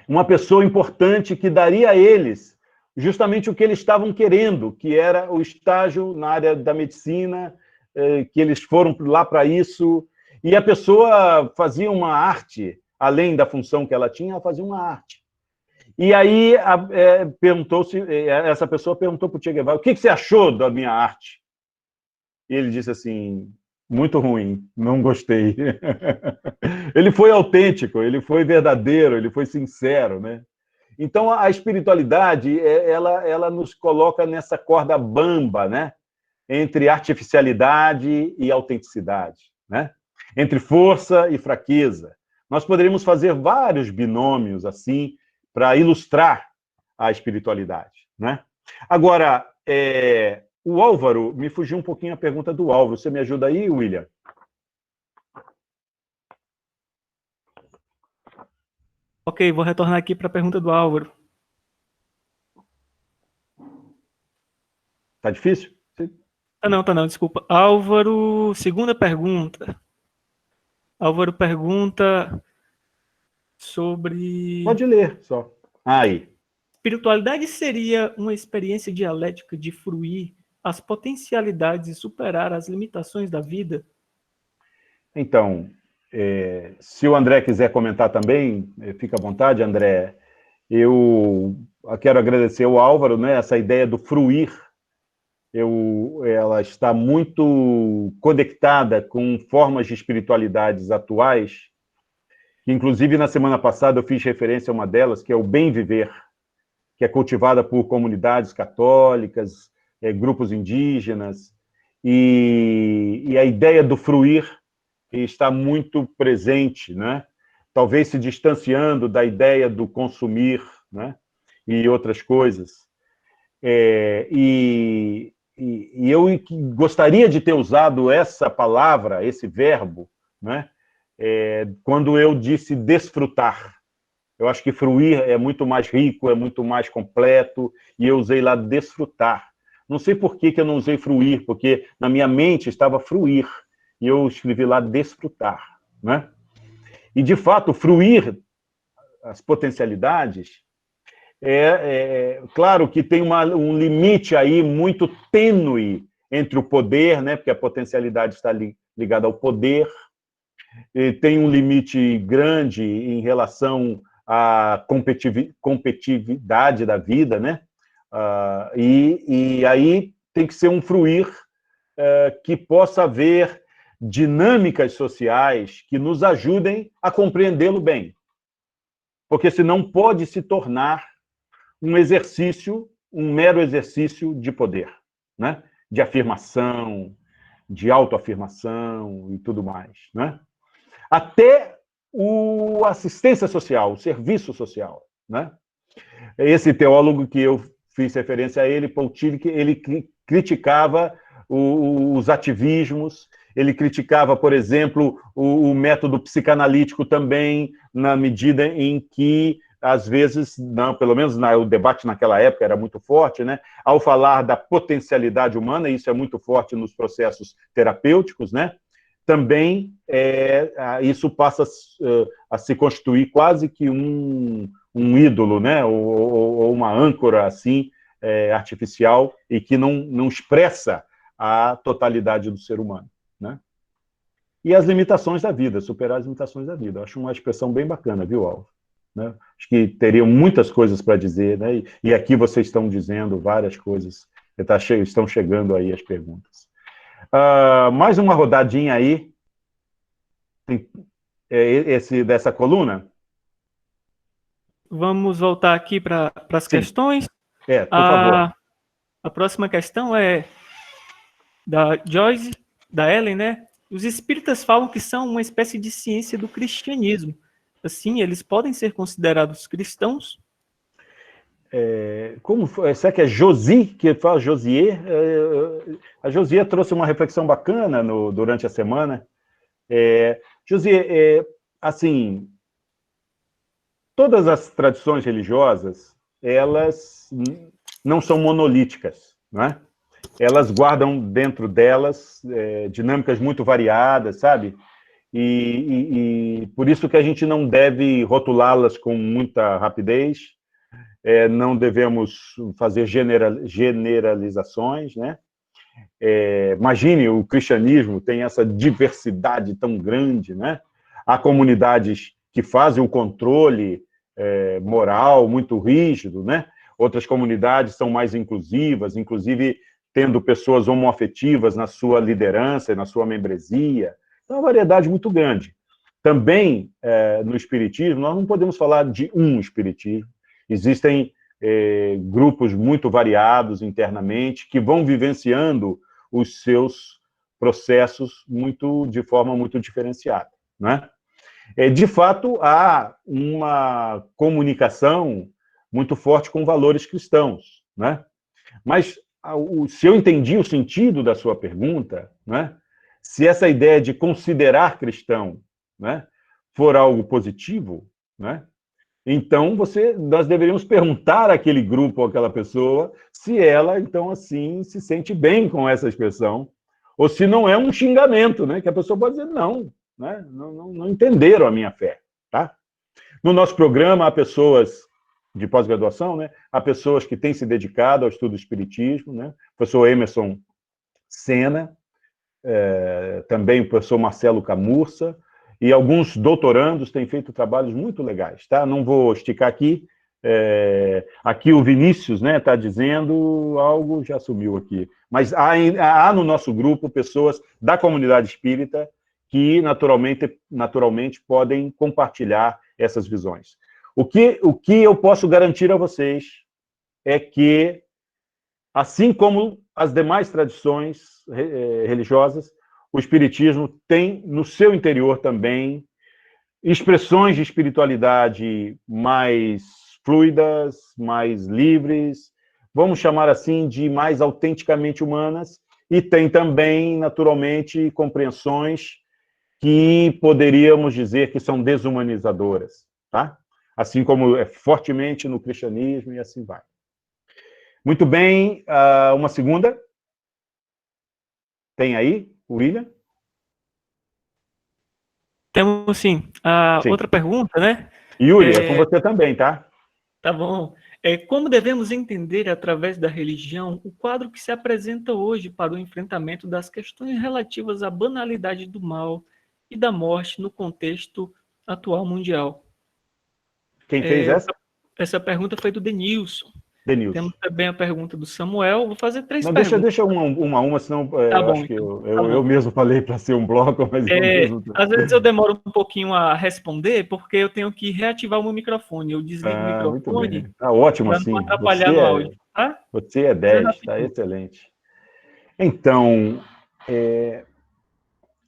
Uma pessoa importante que daria a eles justamente o que eles estavam querendo, que era o estágio na área da medicina, que eles foram lá para isso, e a pessoa fazia uma arte, além da função que ela tinha, ela fazia uma arte. E aí essa pessoa perguntou para o Che Guevara, o que você achou da minha arte? E ele disse assim, muito ruim, não gostei. Ele foi autêntico, ele foi verdadeiro, ele foi sincero, né? Então, a espiritualidade, ela nos coloca nessa corda bamba, né? Entre artificialidade e autenticidade, né? Entre força e fraqueza. Nós poderíamos fazer vários binômios assim para ilustrar a espiritualidade, né? Agora, o Álvaro, me fugiu um pouquinho a pergunta do Álvaro. Você me ajuda aí, William? Ok, vou retornar aqui para a pergunta do Álvaro. Tá difícil? Tá não, desculpa. Álvaro, segunda pergunta. Álvaro pergunta sobre... Pode ler, só. Aí. espiritualidade seria uma experiência dialética de fruir as potencialidades e superar as limitações da vida? Então, se o André quiser comentar também, fica à vontade, André. Eu quero agradecer ao Álvaro, né, essa ideia do fruir. Ela está muito conectada com formas de espiritualidades atuais, que, inclusive, na semana passada eu fiz referência a uma delas, que é o bem viver, que é cultivada por comunidades católicas, grupos indígenas, e a ideia do fruir está muito presente, né? Talvez se distanciando da ideia do consumir, né? E outras coisas. E eu gostaria de ter usado essa palavra, esse verbo, né? Quando eu disse desfrutar. Eu acho que fruir é muito mais rico, é muito mais completo, e eu usei lá desfrutar. Não sei por que eu não usei fruir, porque na minha mente estava fruir, e eu escrevi lá desfrutar, né? E, de fato, fruir as potencialidades, claro que tem um limite aí muito tênue entre o poder, né? Porque a potencialidade está ligada ao poder, e tem um limite grande em relação à competitividade da vida, né? E aí tem que ser um fruir que possa haver dinâmicas sociais que nos ajudem a compreendê-lo bem. Porque senão pode se tornar um exercício, um mero exercício de poder, né? De afirmação, de autoafirmação e tudo mais, né? Até a assistência social, o serviço social, né? Esse teólogo que eu fiz referência a ele, Paul Tillich, ele criticava os ativismos, ele criticava, por exemplo, o método psicanalítico também, na medida em que, às vezes, não, pelo menos o debate naquela época era muito forte, né? Ao falar da potencialidade humana, isso é muito forte nos processos terapêuticos, né? Também isso passa a se constituir quase que um ídolo, né? Ou uma âncora assim, artificial, e que não expressa a totalidade do ser humano, né? E as limitações da vida, superar as limitações da vida. Eu acho uma expressão bem bacana, viu, Alvo? Né? Acho que teriam muitas coisas para dizer, né? E aqui vocês estão dizendo várias coisas, estão chegando aí as perguntas. Mais uma rodadinha aí, dessa coluna? Vamos voltar aqui para as questões. Por favor. A próxima questão é da Joyce, da Ellen, né? Os espíritas falam que são uma espécie de ciência do cristianismo. Assim, eles podem ser considerados cristãos? Será que é Josi que fala Josier? A Josier trouxe uma reflexão bacana durante a semana. Josier, assim, todas as tradições religiosas, elas não são monolíticas, não é? Elas guardam dentro delas dinâmicas muito variadas, sabe? E por isso que a gente não deve rotulá-las com muita rapidez, não devemos fazer generalizações, né? Imagine, o cristianismo tem essa diversidade tão grande, né? Há comunidades que fazem um controle moral muito rígido, né? Outras comunidades são mais inclusivas, inclusive tendo pessoas homoafetivas na sua liderança e na sua membresia. Então, é uma variedade muito grande. Também, no espiritismo, nós não podemos falar de um espiritismo. Existem grupos muito variados internamente que vão vivenciando os seus processos de forma muito diferenciada, né? De fato, há uma comunicação muito forte com valores cristãos, né? Mas, se eu entendi o sentido da sua pergunta, né? Se essa ideia de considerar cristão, né, for algo positivo, né? Então, nós deveríamos perguntar àquele grupo ou àquela pessoa se ela, então, assim, se sente bem com essa expressão, ou se não é um xingamento, né? Que a pessoa pode dizer, não, né? Não entenderam a minha fé, tá? No nosso programa, há pessoas de pós-graduação, né? Há pessoas que têm se dedicado ao estudo do espiritismo, né? O professor Emerson Sena, também o professor Marcelo Camurça, e alguns doutorandos têm feito trabalhos muito legais, tá? Não vou esticar aqui. Aqui o Vinícius, né, está dizendo algo, já sumiu aqui. Mas há no nosso grupo pessoas da comunidade espírita que naturalmente podem compartilhar essas visões. O que eu posso garantir a vocês é que, assim como as demais tradições religiosas, o espiritismo tem no seu interior também expressões de espiritualidade mais fluidas, mais livres, vamos chamar assim de mais autenticamente humanas, e tem também, naturalmente, compreensões que poderíamos dizer que são desumanizadoras, tá? Assim como é fortemente no cristianismo e assim vai. Muito bem, uma segunda? Tem aí, William? Temos sim. Sim. Outra pergunta, né? Yuri, é com você também, tá? Tá bom. Como devemos entender, através da religião, o quadro que se apresenta hoje para o enfrentamento das questões relativas à banalidade do mal e da morte no contexto atual mundial? Quem fez essa? Essa pergunta foi do Denilson. Denilson. Temos também a pergunta do Samuel. Vou fazer três Não, perguntas. deixa uma, senão Tá bom, acho que então. eu mesmo falei para ser um bloco, mas eu mesmo... Às vezes eu demoro um pouquinho a responder, porque eu tenho que reativar o meu microfone. Eu desligo o Muito microfone bem. Tá ótimo para assim. não atrapalhar no áudio, tá? Você é 10, tá excelente. Então,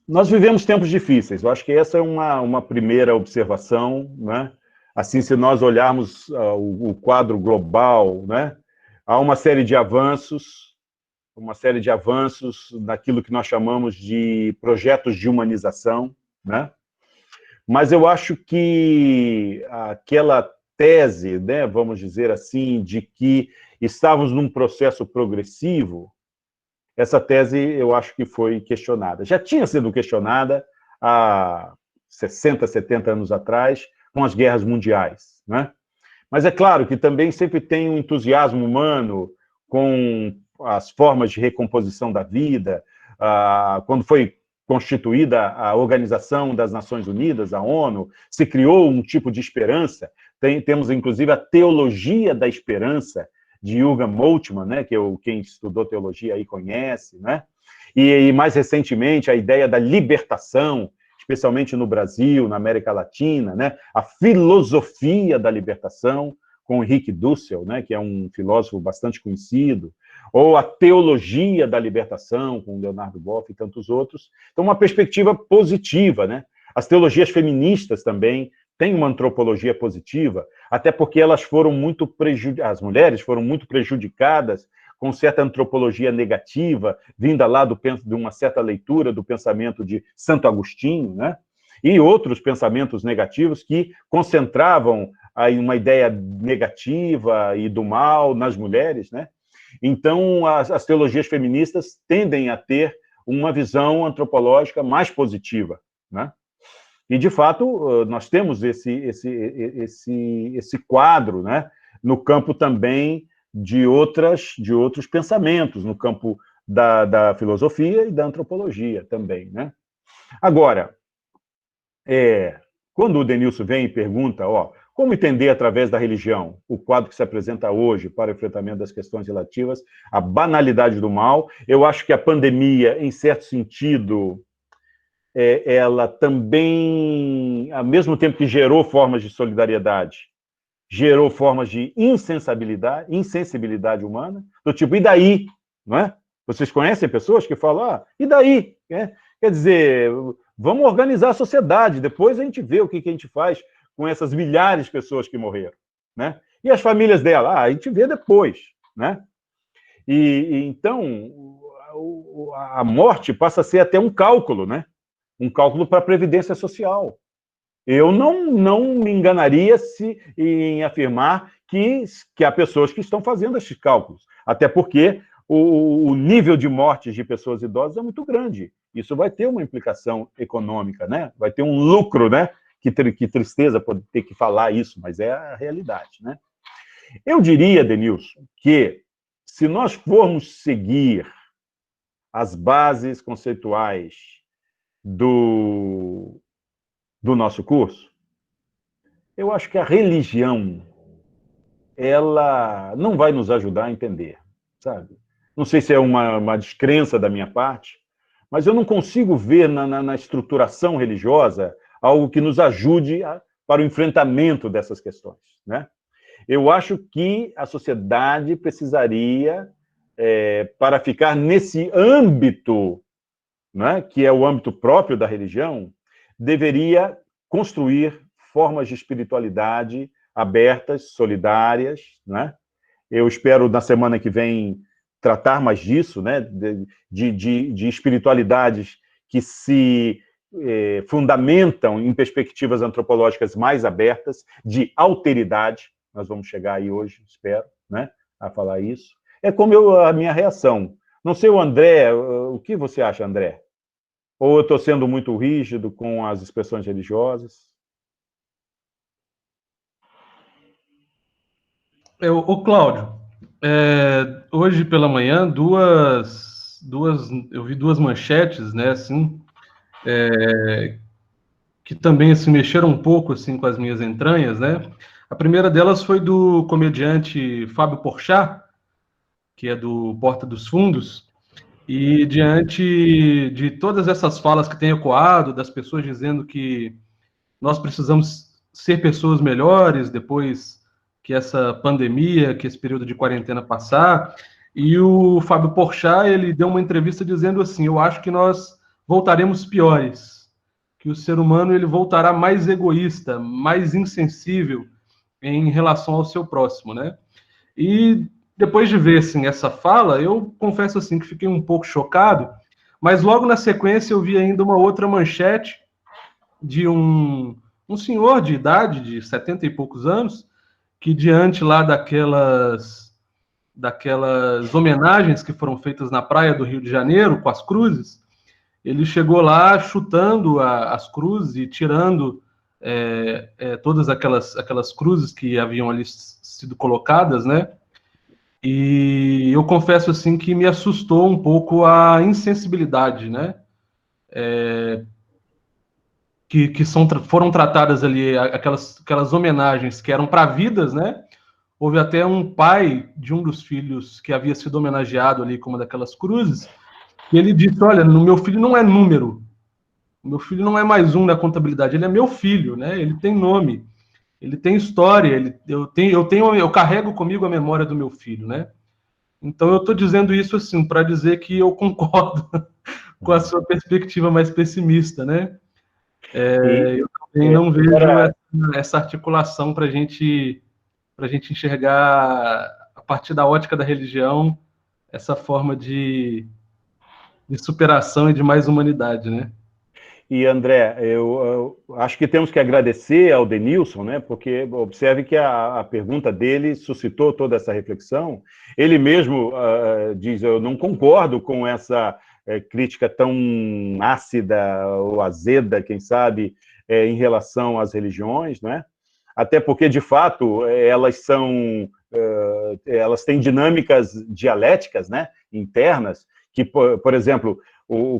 nós vivemos tempos difíceis. Eu acho que essa é uma primeira observação, né? Assim, se nós olharmos o quadro global, né? Há uma série de avanços naquilo que nós chamamos de projetos de humanização, né? Mas eu acho que aquela tese, né, vamos dizer assim, de que estávamos num processo progressivo, essa tese eu acho que foi questionada. Já tinha sido questionada há 60, 70 anos atrás, com as guerras mundiais, né? Mas é claro que também sempre tem um entusiasmo humano com as formas de recomposição da vida. Quando foi constituída a Organização das Nações Unidas, a ONU, se criou um tipo de esperança. Temos, inclusive, a teologia da esperança, de Jürgen Moltmann, né, que quem estudou teologia aí conhece, né? E mais recentemente, a ideia da libertação, especialmente no Brasil, na América Latina, né? A filosofia da libertação, com Henrique Dussel, né? Que é um filósofo bastante conhecido, ou a teologia da libertação, com Leonardo Boff e tantos outros. Então, uma perspectiva positiva, né? As teologias feministas também têm uma antropologia positiva, até porque elas foram muito as mulheres foram muito prejudicadas com certa antropologia negativa, vinda lá de uma certa leitura do pensamento de Santo Agostinho, né? E outros pensamentos negativos que concentravam aí uma ideia negativa e do mal nas mulheres, né? Então, as teologias feministas tendem a ter uma visão antropológica mais positiva, né? E, de fato, nós temos esse quadro, né? No campo também de outros pensamentos, no campo da filosofia e da antropologia também, né? Agora, quando o Denilson vem e pergunta, como entender através da religião o quadro que se apresenta hoje para o enfrentamento das questões relativas à banalidade do mal, eu acho que a pandemia, em certo sentido, ela também, ao mesmo tempo que gerou formas de solidariedade, gerou formas de insensibilidade humana, do tipo, e daí? Não é? Vocês conhecem pessoas que falam, e daí? Quer dizer, vamos organizar a sociedade, depois a gente vê o que a gente faz com essas milhares de pessoas que morreram, né? E as famílias dela, a gente vê depois, né? E então, a morte passa a ser até um cálculo, né? Um cálculo para a Previdência Social. Eu não me enganaria em afirmar que há pessoas que estão fazendo esses cálculos, até porque o nível de mortes de pessoas idosas é muito grande. Isso vai ter uma implicação econômica, né? Vai ter um lucro, né? Que tristeza poder ter que falar isso, mas é a realidade, né? Eu diria, Denilson, que se nós formos seguir as bases conceituais do nosso curso, eu acho que a religião, ela não vai nos ajudar a entender, sabe? Não sei se é uma descrença da minha parte, mas eu não consigo ver na estruturação religiosa algo que nos ajude para o enfrentamento dessas questões, né? Eu acho que a sociedade precisaria, para ficar nesse âmbito, né, que é o âmbito próprio da religião, deveria construir formas de espiritualidade abertas, solidárias, né? Eu espero, na semana que vem, tratar mais disso, né? De espiritualidades que se fundamentam em perspectivas antropológicas mais abertas, de alteridade. Nós vamos chegar aí hoje, espero, né, a falar isso. É como a minha reação. Não sei o André, o que você acha, André? Ou eu estou sendo muito rígido com as expressões religiosas? Ô, Cláudio, hoje pela manhã, eu vi duas manchetes, né, assim, que também assim, mexeram um pouco assim, com as minhas entranhas, né? A primeira delas foi do comediante Fábio Porchat, que é do Porta dos Fundos, e diante de todas essas falas que têm ecoado, das pessoas dizendo que nós precisamos ser pessoas melhores depois que essa pandemia, que esse período de quarentena passar, e o Fábio Porchat, ele deu uma entrevista dizendo assim, eu acho que nós voltaremos piores, que o ser humano ele voltará mais egoísta, mais insensível em relação ao seu próximo, né? E depois de ver assim, essa fala, eu confesso assim que fiquei um pouco chocado, mas logo na sequência eu vi ainda uma outra manchete de um senhor de idade, de 70 e poucos anos, que diante lá daquelas homenagens que foram feitas na praia do Rio de Janeiro, com as cruzes, ele chegou lá chutando as cruzes e tirando todas aquelas cruzes que haviam ali sido colocadas, né? E eu confesso assim que me assustou um pouco a insensibilidade, né? Que foram tratadas ali, aquelas homenagens que eram para vidas, né? Houve até um pai de um dos filhos que havia sido homenageado ali com uma daquelas cruzes, e ele disse, olha, no meu filho não é número, o meu filho não é mais um na contabilidade, ele é meu filho, né? Ele tem nome, ele tem história, eu carrego comigo a memória do meu filho, né? Então eu estou dizendo isso assim para dizer que eu concordo com a sua perspectiva mais pessimista, né? Eu também não vejo essa articulação para a gente enxergar, a partir da ótica da religião, essa forma de superação e de mais humanidade, né? E, André, eu acho que temos que agradecer ao Denilson, né? Porque observe que a pergunta dele suscitou toda essa reflexão. Ele mesmo diz, eu não concordo com essa crítica tão ácida ou azeda, quem sabe, em relação às religiões, né? Até porque, de fato, elas têm dinâmicas dialéticas, né? Internas, que, por exemplo,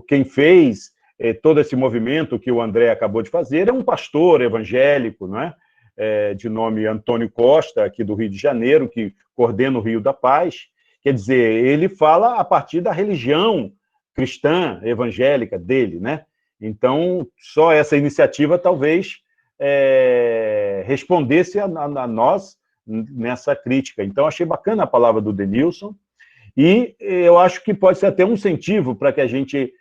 quem fez todo esse movimento que o André acabou de fazer é um pastor evangélico, não é? De nome Antônio Costa, aqui do Rio de Janeiro, que coordena o Rio da Paz. Quer dizer, ele fala a partir da religião cristã, evangélica dele, né? Então, só essa iniciativa talvez respondesse a nós nessa crítica. Então, achei bacana a palavra do Denilson, e eu acho que pode ser até um incentivo para que a gente...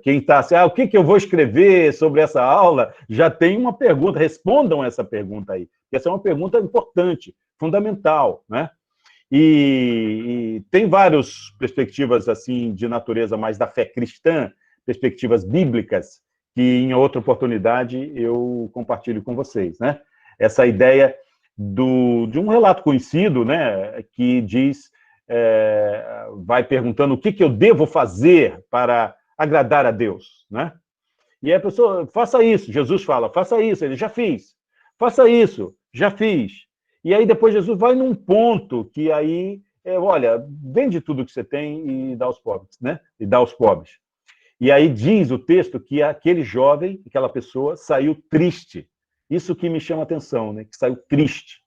quem está assim, o que eu vou escrever sobre essa aula, já tem uma pergunta, respondam essa pergunta aí. Essa é uma pergunta importante, fundamental, né? E tem várias perspectivas assim de natureza mais da fé cristã, perspectivas bíblicas, que em outra oportunidade eu compartilho com vocês, né? Essa ideia de um relato conhecido, né, que diz, vai perguntando o que eu devo fazer para agradar a Deus, né? E a pessoa, faça isso, Jesus fala, faça isso, ele já fiz, faça isso, já fiz. E aí depois Jesus vai num ponto que aí, olha, vende tudo que você tem e dá aos pobres, né? E dá aos pobres. E aí diz o texto que aquele jovem, aquela pessoa, saiu triste. Isso que me chama a atenção, né? Que saiu triste.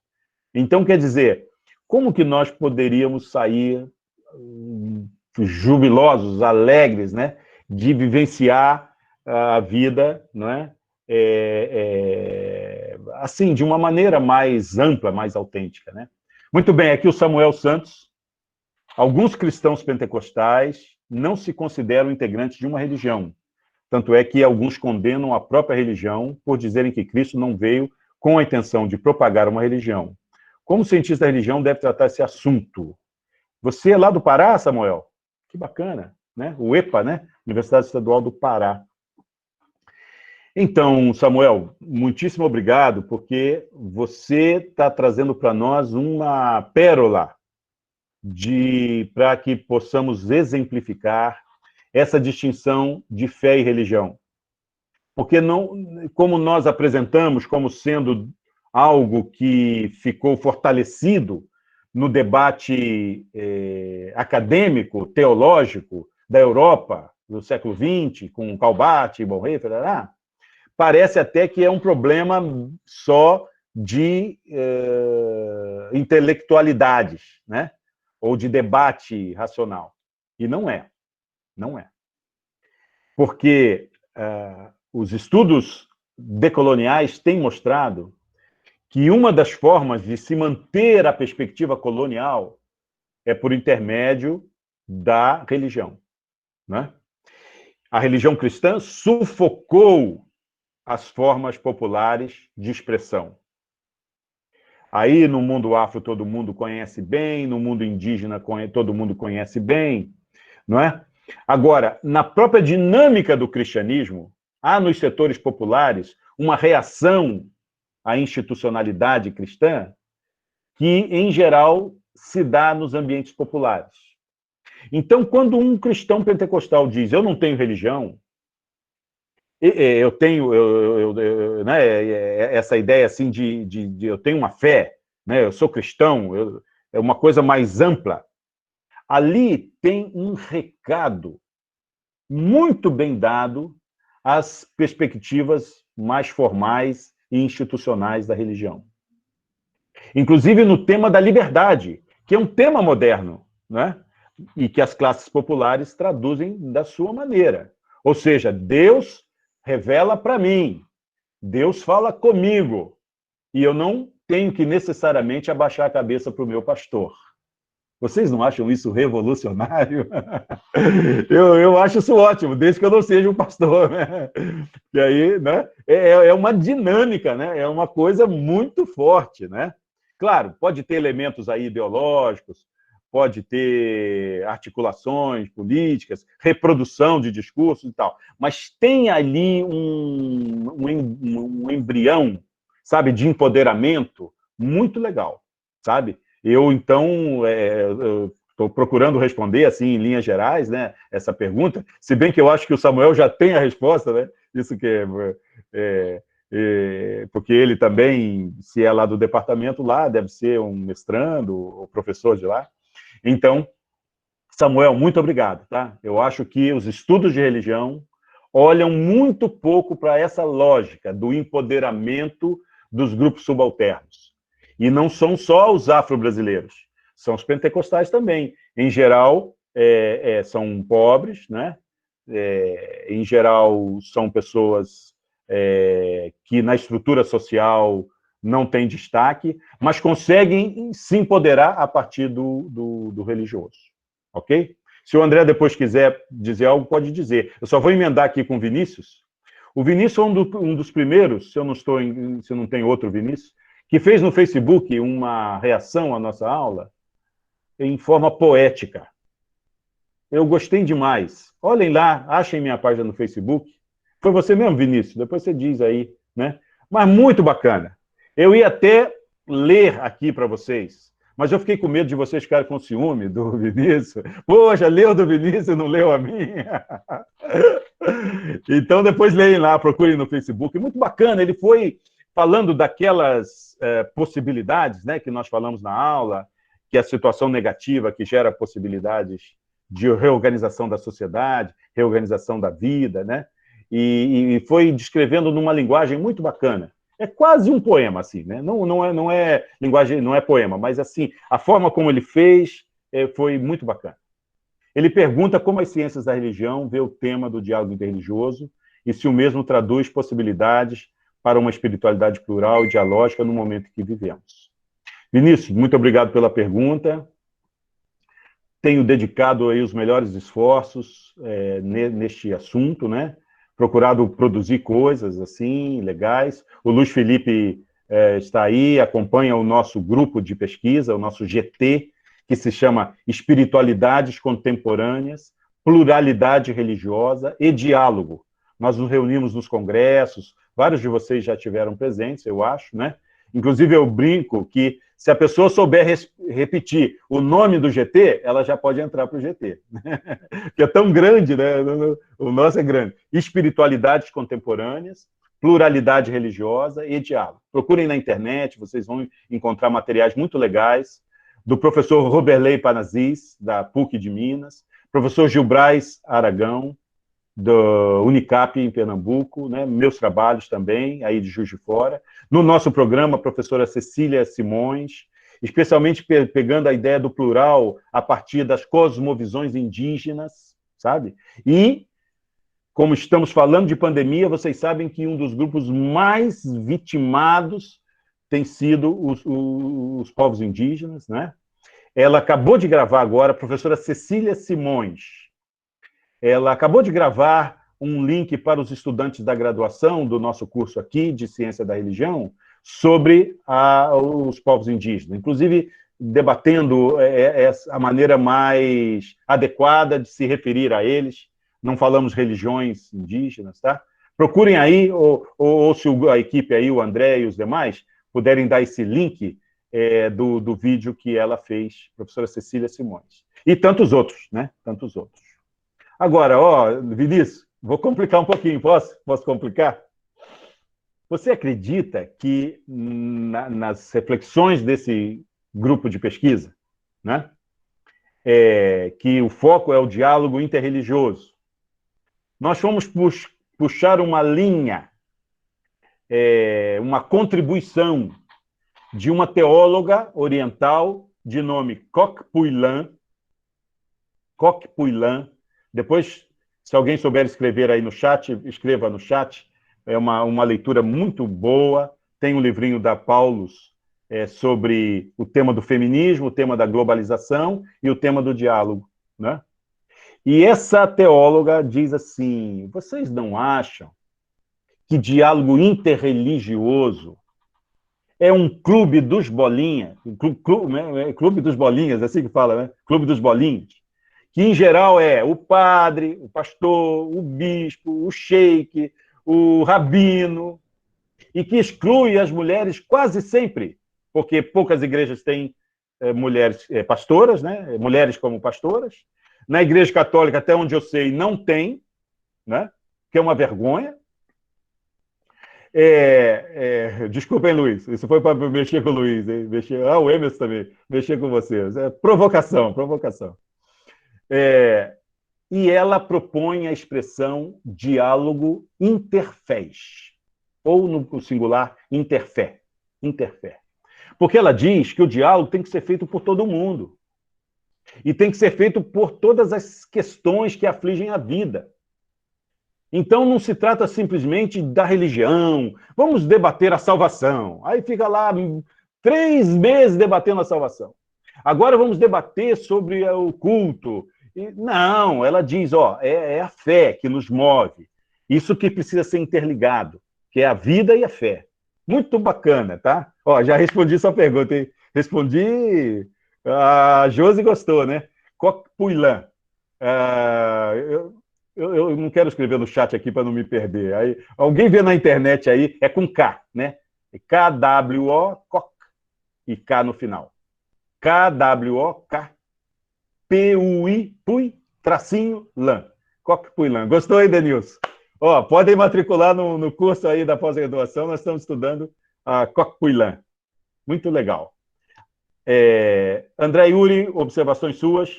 Então, quer dizer, como que nós poderíamos sair jubilosos, alegres, né? De vivenciar a vida, não é? Assim, de uma maneira mais ampla, mais autêntica, né? Muito bem, aqui o Samuel Santos. Alguns cristãos pentecostais não se consideram integrantes de uma religião. Tanto é que alguns condenam a própria religião por dizerem que Cristo não veio com a intenção de propagar uma religião. Como cientista da religião deve tratar esse assunto? Você é lá do Pará, Samuel? Que bacana, né? O EPA, né? Universidade Estadual do Pará. Então, Samuel, muitíssimo obrigado, porque você está trazendo para nós uma pérola para que possamos exemplificar essa distinção de fé e religião. Porque não, como nós apresentamos como sendo algo que ficou fortalecido no debate acadêmico, teológico da Europa do século XX, com Calbat, Bonhoeffer, parece até que é um problema só de intelectualidades, né? Ou de debate racional. E não é. Não é. Porque os estudos decoloniais têm mostrado que uma das formas de se manter a perspectiva colonial é por intermédio da religião, né? A religião cristã sufocou as formas populares de expressão. Aí, no mundo afro, todo mundo conhece bem, no mundo indígena, todo mundo conhece bem, não é? Agora, na própria dinâmica do cristianismo, há nos setores populares uma reação à institucionalidade cristã que, em geral, se dá nos ambientes populares. Então, quando um cristão pentecostal diz, eu não tenho religião, eu tenho né, essa ideia assim de eu tenho uma fé, né, eu sou cristão, é uma coisa mais ampla. Ali tem um recado muito bem dado às perspectivas mais formais e institucionais da religião. Inclusive no tema da liberdade, que é um tema moderno, né? E que as classes populares traduzem da sua maneira. Ou seja, Deus revela para mim, Deus fala comigo, e eu não tenho que necessariamente abaixar a cabeça para o meu pastor. Vocês não acham isso revolucionário? Eu acho isso ótimo, desde que eu não seja um pastor, né? E aí, né? É uma dinâmica, né? É uma coisa muito forte, né? Claro, pode ter elementos aí ideológicos, pode ter articulações políticas, reprodução de discursos e tal, mas tem ali um embrião, sabe, de empoderamento muito legal, sabe? Eu, então, estou procurando responder, assim, em linhas gerais, né, essa pergunta, se bem que eu acho que o Samuel já tem a resposta, né? Isso que porque ele também, se é lá do departamento lá, deve ser um mestrando ou professor de lá. Então, Samuel, muito obrigado, tá? Eu acho que os estudos de religião olham muito pouco para essa lógica do empoderamento dos grupos subalternos. E não são só os afro-brasileiros, são os pentecostais também. Em geral, são pobres, né? Em geral, são pessoas que na estrutura social não têm destaque, mas conseguem se empoderar a partir do religioso. Ok? Se o André depois quiser dizer algo, pode dizer. Eu só vou emendar aqui com o Vinícius. O Vinícius é um dos primeiros, se eu não tem outro Vinícius, que fez no Facebook uma reação à nossa aula em forma poética. Eu gostei demais. Olhem lá, achem minha página no Facebook. Foi você mesmo, Vinícius? Depois você diz aí, né? Mas muito bacana. Eu ia até ler aqui para vocês, mas eu fiquei com medo de vocês ficarem com ciúme do Vinícius. Poxa, leu do Vinícius e não leu a minha. Então, depois leem lá, procurem no Facebook. Muito bacana, ele foi falando daquelas possibilidades, né, que nós falamos na aula, que é a situação negativa que gera possibilidades de reorganização da sociedade, reorganização da vida, né? E foi descrevendo numa linguagem muito bacana. É quase um poema, assim, né? Não é linguagem, não é poema, mas assim, a forma como ele fez foi muito bacana. Ele pergunta como as ciências da religião vê o tema do diálogo interreligioso e se o mesmo traduz possibilidades para uma espiritualidade plural e dialógica no momento que vivemos. Vinícius, muito obrigado pela pergunta. Tenho dedicado aí os melhores esforços neste assunto, né? Procurado produzir coisas assim, legais. O Luiz Felipe está aí, acompanha o nosso grupo de pesquisa, o nosso GT, que se chama Espiritualidades Contemporâneas, Pluralidade Religiosa e Diálogo. Nós nos reunimos nos congressos, vários de vocês já tiveram presentes, eu acho, né? Inclusive, eu brinco que se a pessoa souber repetir o nome do GT, ela já pode entrar para o GT. Que é tão grande, né? O nosso é grande. Espiritualidades Contemporâneas, Pluralidade Religiosa e Diálogo. Procurem na internet, vocês vão encontrar materiais muito legais, do professor Roberley Panazis, da PUC de Minas, professor Gilbrais Aragão, do Unicap em Pernambuco, né? Meus trabalhos também, aí de Juiz de Fora. No nosso programa, a professora Cecília Simões, especialmente pegando a ideia do plural a partir das cosmovisões indígenas, sabe? E, como estamos falando de pandemia, vocês sabem que um dos grupos mais vitimados tem sido os povos indígenas, né? Ela acabou de gravar agora, a professora Cecília Simões, ela acabou de gravar um link para os estudantes da graduação do nosso curso aqui, de Ciência da Religião, sobre os povos indígenas, inclusive debatendo a maneira mais adequada de se referir a eles. Não falamos religiões indígenas, tá? Procurem aí, ou se a equipe aí, o André e os demais, puderem dar esse link do vídeo que ela fez, professora Cecília Simões. E tantos outros, né? Tantos outros. Agora, Vinícius, vou complicar um pouquinho, posso? Posso complicar? Você acredita que nas reflexões desse grupo de pesquisa, né, que o foco é o diálogo interreligioso, nós fomos puxar uma linha, uma contribuição de uma teóloga oriental de nome Koc Pui Lan. Depois, se alguém souber escrever aí no chat, escreva no chat. É uma leitura muito boa. Tem um livrinho da Paulus sobre o tema do feminismo, o tema da globalização e o tema do diálogo, né? E essa teóloga diz assim: vocês não acham que diálogo interreligioso é um clube dos bolinhas? Clube dos bolinhas, assim que fala, né? Clube dos bolinhos. Que, em geral, é o padre, o pastor, o bispo, o sheik, o rabino, e que exclui as mulheres quase sempre, porque poucas igrejas têm mulheres pastoras, né? Mulheres como pastoras. Na Igreja Católica, até onde eu sei, não tem, né? Que é uma vergonha. Desculpem, Luiz, isso foi para mexer com o Luiz, hein? O Emerson também, mexer com vocês. Provocação. E ela propõe a expressão diálogo interfés, ou no singular, interfé. Porque ela diz que o diálogo tem que ser feito por todo mundo. E tem que ser feito por todas as questões que afligem a vida. Então, não se trata simplesmente da religião, vamos debater a salvação. Aí fica lá 3 meses debatendo a salvação. Agora vamos debater sobre o culto. Não, ela diz, é a fé que nos move. Isso que precisa ser interligado, que é a vida e a fé. Muito bacana, tá? Já respondi sua pergunta, hein? Respondi, a Josi gostou, né? Koc Pui Lan. Eu não quero escrever no chat aqui para não me perder. Aí, alguém vê na internet aí, é com K, né? K-W-O, Koc, e K no final. K-W-O-K, P-U-I, Pui, tracinho, Lan. Koc Pui Lan. Gostou aí, Denilson? Podem matricular no curso aí da pós-graduação, nós estamos estudando a Coquilin. Muito legal. André Yuri, observações suas?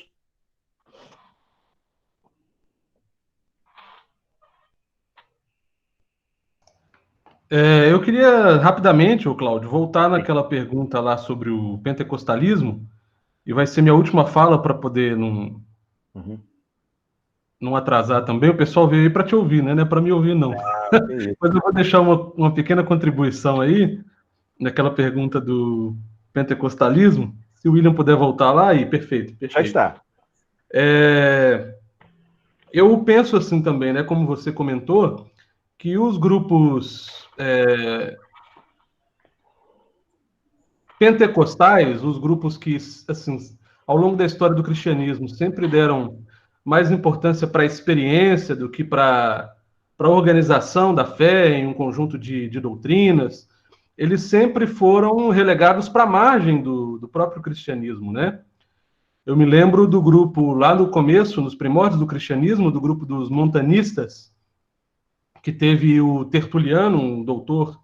Eu queria rapidamente, Cláudio, voltar naquela pergunta lá sobre o pentecostalismo, e vai ser minha última fala para poder não atrasar também. O pessoal veio aí para te ouvir, né? Não é para me ouvir, não. Mas eu vou deixar uma pequena contribuição aí, naquela pergunta do pentecostalismo. Se o William puder voltar lá, aí, perfeito. Já está. Eu penso assim também, né? Como você comentou, que os grupos pentecostais, os grupos que, assim, ao longo da história do cristianismo, sempre deram mais importância para a experiência do que para a organização da fé em um conjunto de doutrinas, eles sempre foram relegados para a margem do próprio cristianismo, né? Eu me lembro do grupo, lá no começo, nos primórdios do cristianismo, do grupo dos montanistas, que teve o Tertuliano, um doutor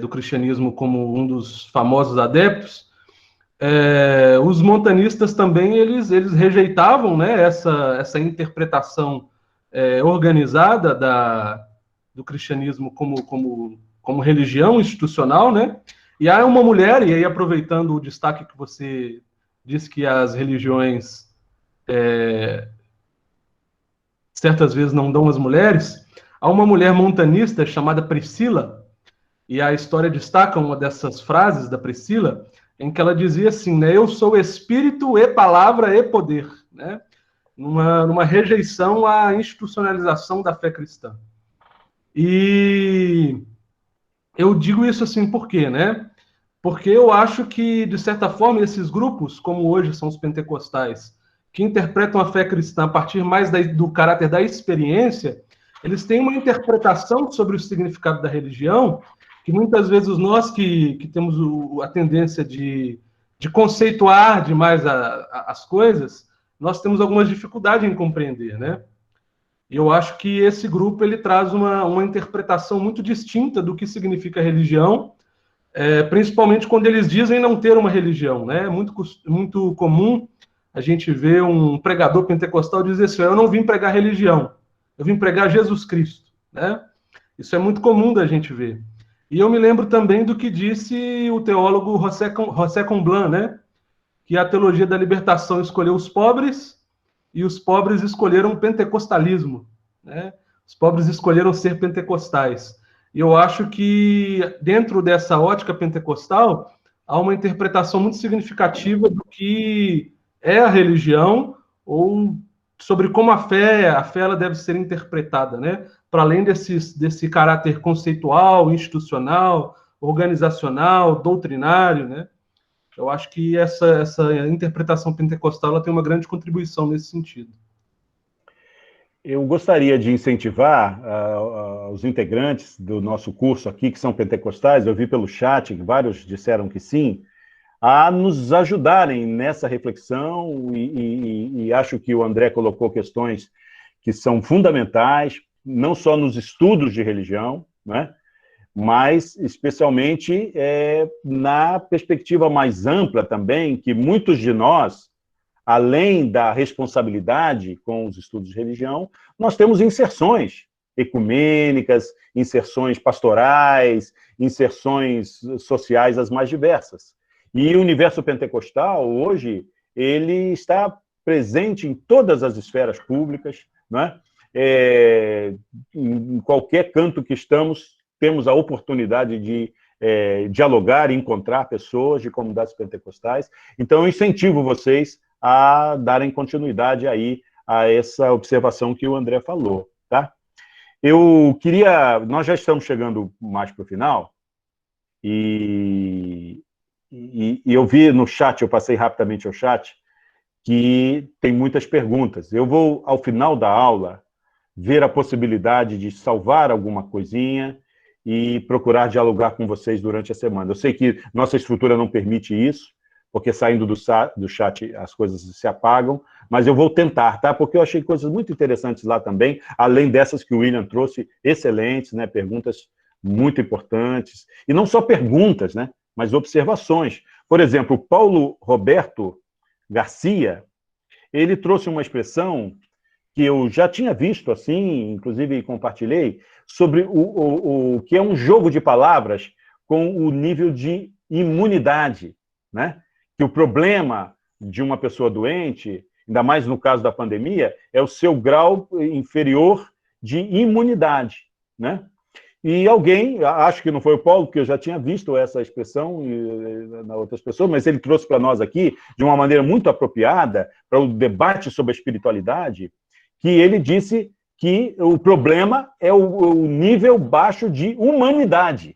do cristianismo, como um dos famosos adeptos. Os montanistas também, eles rejeitavam, né, essa interpretação organizada do cristianismo como religião institucional, né? E há uma mulher, e aí aproveitando o destaque que você disse que as religiões certas vezes não dão às mulheres, há uma mulher montanista chamada Priscila, e a história destaca uma dessas frases da Priscila, em que ela dizia assim, né, eu sou espírito e palavra e poder, né? Numa rejeição à institucionalização da fé cristã. E eu digo isso assim por quê, né? Porque eu acho que, de certa forma, esses grupos, como hoje são os pentecostais, que interpretam a fé cristã a partir mais do caráter da experiência, eles têm uma interpretação sobre o significado da religião que muitas vezes nós que temos a tendência de conceituar demais as coisas, nós temos algumas dificuldades em compreender, né? E eu acho que esse grupo ele traz uma interpretação muito distinta do que significa religião, principalmente quando eles dizem não ter uma religião, né? É muito comum a gente ver um pregador pentecostal dizer assim, eu não vim pregar religião, eu vim pregar Jesus Cristo, né? Isso é muito comum da gente ver. E eu me lembro também do que disse o teólogo José Comblan, né? Que a teologia da libertação escolheu os pobres e os pobres escolheram o pentecostalismo, né? Os pobres escolheram ser pentecostais. E eu acho que dentro dessa ótica pentecostal há uma interpretação muito significativa do que é a religião ou sobre como a fé ela deve ser interpretada, né? Para além desse caráter conceitual, institucional, organizacional, doutrinário, né? Eu acho que essa interpretação pentecostal ela tem uma grande contribuição nesse sentido. Eu gostaria de incentivar os integrantes do nosso curso aqui, que são pentecostais, eu vi pelo chat que vários disseram que sim, a nos ajudarem nessa reflexão e acho que o André colocou questões que são fundamentais, não só nos estudos de religião, né, mas especialmente na perspectiva mais ampla também, que muitos de nós, além da responsabilidade com os estudos de religião, nós temos inserções ecumênicas, inserções pastorais, inserções sociais as mais diversas. E o universo pentecostal, hoje, ele está presente em todas as esferas públicas, né? Em qualquer canto que estamos, temos a oportunidade de dialogar e encontrar pessoas de comunidades pentecostais. Então, eu incentivo vocês a darem continuidade aí a essa observação que o André falou, tá? Nós já estamos chegando mais para o final, e eu vi no chat, eu passei rapidamente ao chat, que tem muitas perguntas. Eu vou, ao final da aula, ver a possibilidade de salvar alguma coisinha e procurar dialogar com vocês durante a semana. Eu sei que nossa estrutura não permite isso, porque saindo do chat as coisas se apagam, mas eu vou tentar, tá? Porque eu achei coisas muito interessantes lá também, além dessas que o William trouxe, excelentes, né? Perguntas muito importantes, e não só perguntas, né, mas observações. Por exemplo, o Paulo Roberto Garcia, ele trouxe uma expressão que eu já tinha visto, assim, inclusive compartilhei, sobre o que é um jogo de palavras com o nível de imunidade, né? Que o problema de uma pessoa doente, ainda mais no caso da pandemia, é o seu grau inferior de imunidade, né? E alguém, acho que não foi o Paulo, porque eu já tinha visto essa expressão na outras pessoas, mas ele trouxe para nós aqui, de uma maneira muito apropriada, para o debate sobre a espiritualidade, que ele disse que o problema é o nível baixo de humanidade.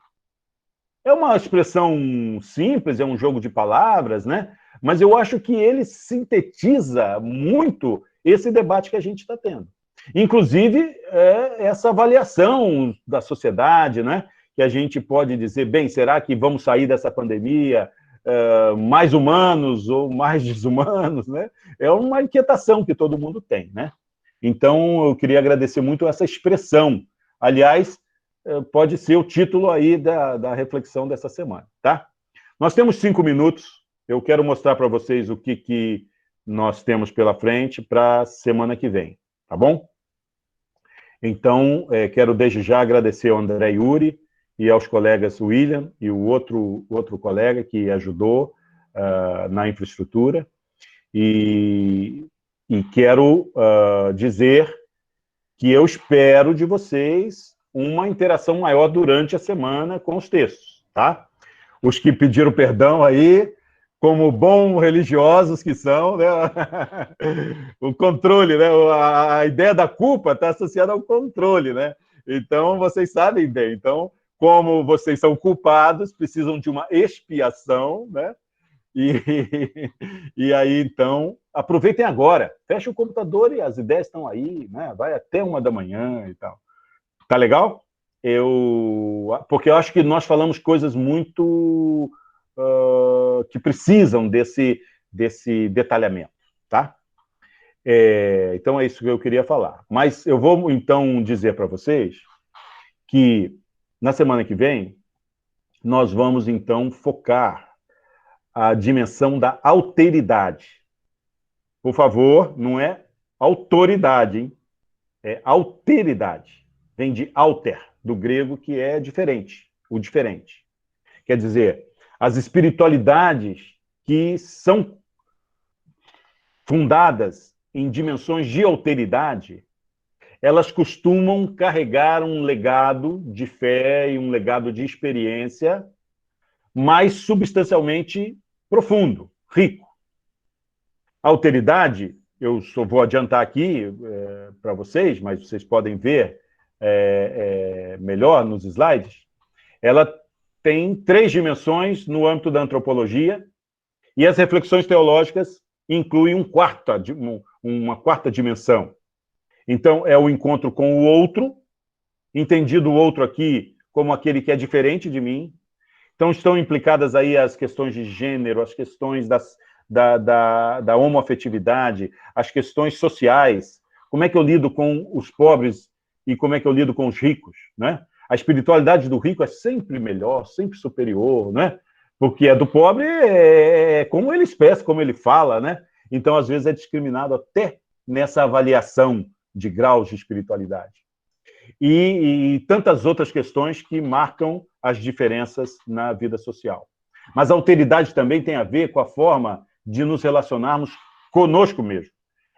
É uma expressão simples, é um jogo de palavras, né? Mas eu acho que ele sintetiza muito esse debate que a gente está tendo. Inclusive, essa avaliação da sociedade, né? Que a gente pode dizer, bem, será que vamos sair dessa pandemia mais humanos ou mais desumanos, né? É uma inquietação que todo mundo tem, né? Então, eu queria agradecer muito essa expressão. Aliás, pode ser o título aí da reflexão dessa semana, tá? Nós temos 5 minutos. Eu quero mostrar para vocês o que nós temos pela frente para a semana que vem, tá bom? Então, quero desde já agradecer ao André Yuri e aos colegas William e o outro colega que ajudou na infraestrutura. E quero dizer que eu espero de vocês uma interação maior durante a semana com os textos, tá? Os que pediram perdão aí, como bons religiosos que são, né? O controle, né? A ideia da culpa está associada ao controle, né? Então, vocês sabem bem. Então, como vocês são culpados, precisam de uma expiação, né? E aí, então, aproveitem agora. Fecha o computador e as ideias estão aí, né? Vai até 1 da manhã e tal. Tá legal? Porque eu acho que nós falamos coisas muito que precisam desse detalhamento, tá? Então, é isso que eu queria falar. Mas eu vou, então, dizer para vocês que, na semana que vem, nós vamos, então, focar a dimensão da alteridade. Por favor, não é autoridade, hein? É alteridade. Vem de alter, do grego, que é diferente, o diferente. Quer dizer, as espiritualidades que são fundadas em dimensões de alteridade, elas costumam carregar um legado de fé e um legado de experiência mais substancialmente profundo, rico. A alteridade, eu só vou adiantar aqui para vocês, mas vocês podem ver melhor nos slides, ela tem 3 dimensões no âmbito da antropologia, e as reflexões teológicas incluem uma quarta dimensão. Então, é o encontro com o outro, entendido o outro aqui como aquele que é diferente de mim. Então, estão implicadas aí as questões de gênero, as questões da homoafetividade, as questões sociais, como é que eu lido com os pobres e como é que eu lido com os ricos, né? A espiritualidade do rico é sempre melhor, sempre superior, né? Porque a do pobre é como ele expressa, como ele fala, né? Então, às vezes, é discriminado até nessa avaliação de graus de espiritualidade. E tantas outras questões que marcam as diferenças na vida social. Mas a alteridade também tem a ver com a forma de nos relacionarmos conosco mesmo.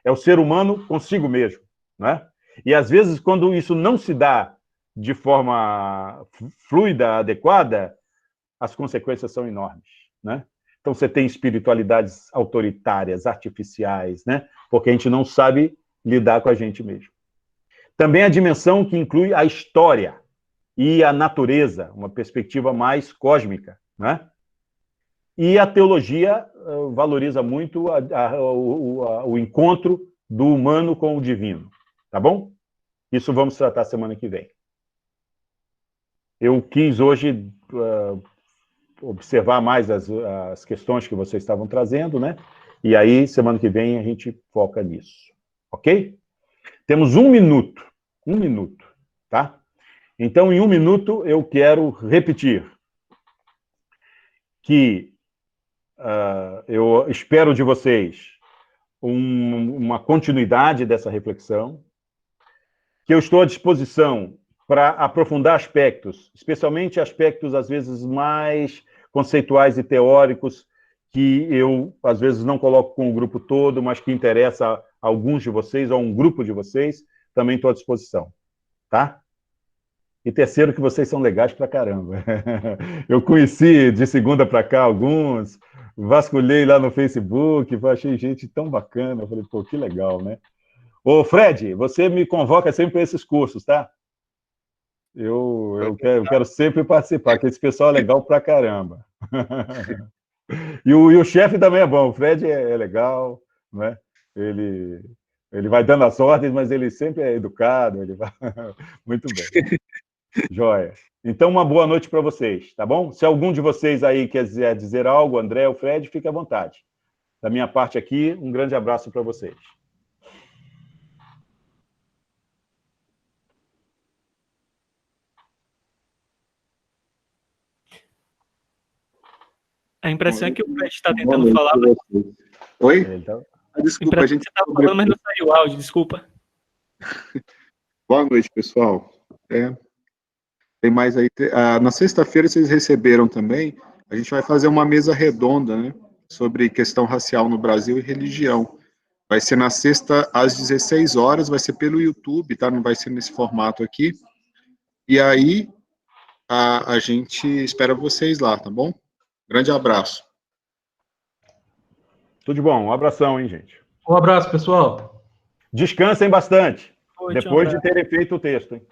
É o ser humano consigo mesmo, né? E, às vezes, quando isso não se dá de forma fluida, adequada, as consequências são enormes, né? Então, você tem espiritualidades autoritárias, artificiais, né? Porque a gente não sabe lidar com a gente mesmo. Também a dimensão que inclui a história e a natureza, uma perspectiva mais cósmica, né? E a teologia valoriza muito o encontro do humano com o divino, tá bom? Isso vamos tratar semana que vem. Eu quis hoje observar mais as questões que vocês estavam trazendo, né? E aí, semana que vem, a gente foca nisso, ok? Temos 1 minuto, tá? Então, em 1 minuto, eu quero repetir que eu espero de vocês uma continuidade dessa reflexão, que eu estou à disposição para aprofundar aspectos, especialmente aspectos, às vezes, mais conceituais e teóricos, que eu, às vezes, não coloco com o grupo todo, mas que interessa a alguns de vocês, ou a um grupo de vocês, também estou à disposição, tá? E terceiro, que vocês são legais pra caramba. Eu conheci de segunda para cá alguns, vasculhei lá no Facebook, achei gente tão bacana, eu falei, pô, que legal, né? Ô, Fred, você me convoca sempre para esses cursos, tá? Eu quero sempre participar, que esse pessoal é legal pra caramba. E o chefe também é bom, o Fred é legal, né? Ele vai dando as ordens, mas ele sempre é educado, ele vai... Muito bem. Joia. Então, uma boa noite para vocês, tá bom? Se algum de vocês aí quiser dizer algo, André ou Fred, fique à vontade. Da minha parte aqui, um grande abraço para vocês. A impressão é que o Fred está tentando falar, mas... Oi? Então... Desculpa, a gente... Você estava falando, mas não saiu o áudio, desculpa. Boa noite, pessoal. Tem mais aí. Na sexta-feira, vocês receberam também, a gente vai fazer uma mesa redonda, né, sobre questão racial no Brasil e religião. Vai ser na sexta, às 16 horas, vai ser pelo YouTube, tá? Não vai ser nesse formato aqui. E aí, a gente espera vocês lá, tá bom? Grande abraço. Tudo de bom. Um abração, hein, gente? Um abraço, pessoal. Descansem bastante, Oi, depois de terem feito o texto, hein?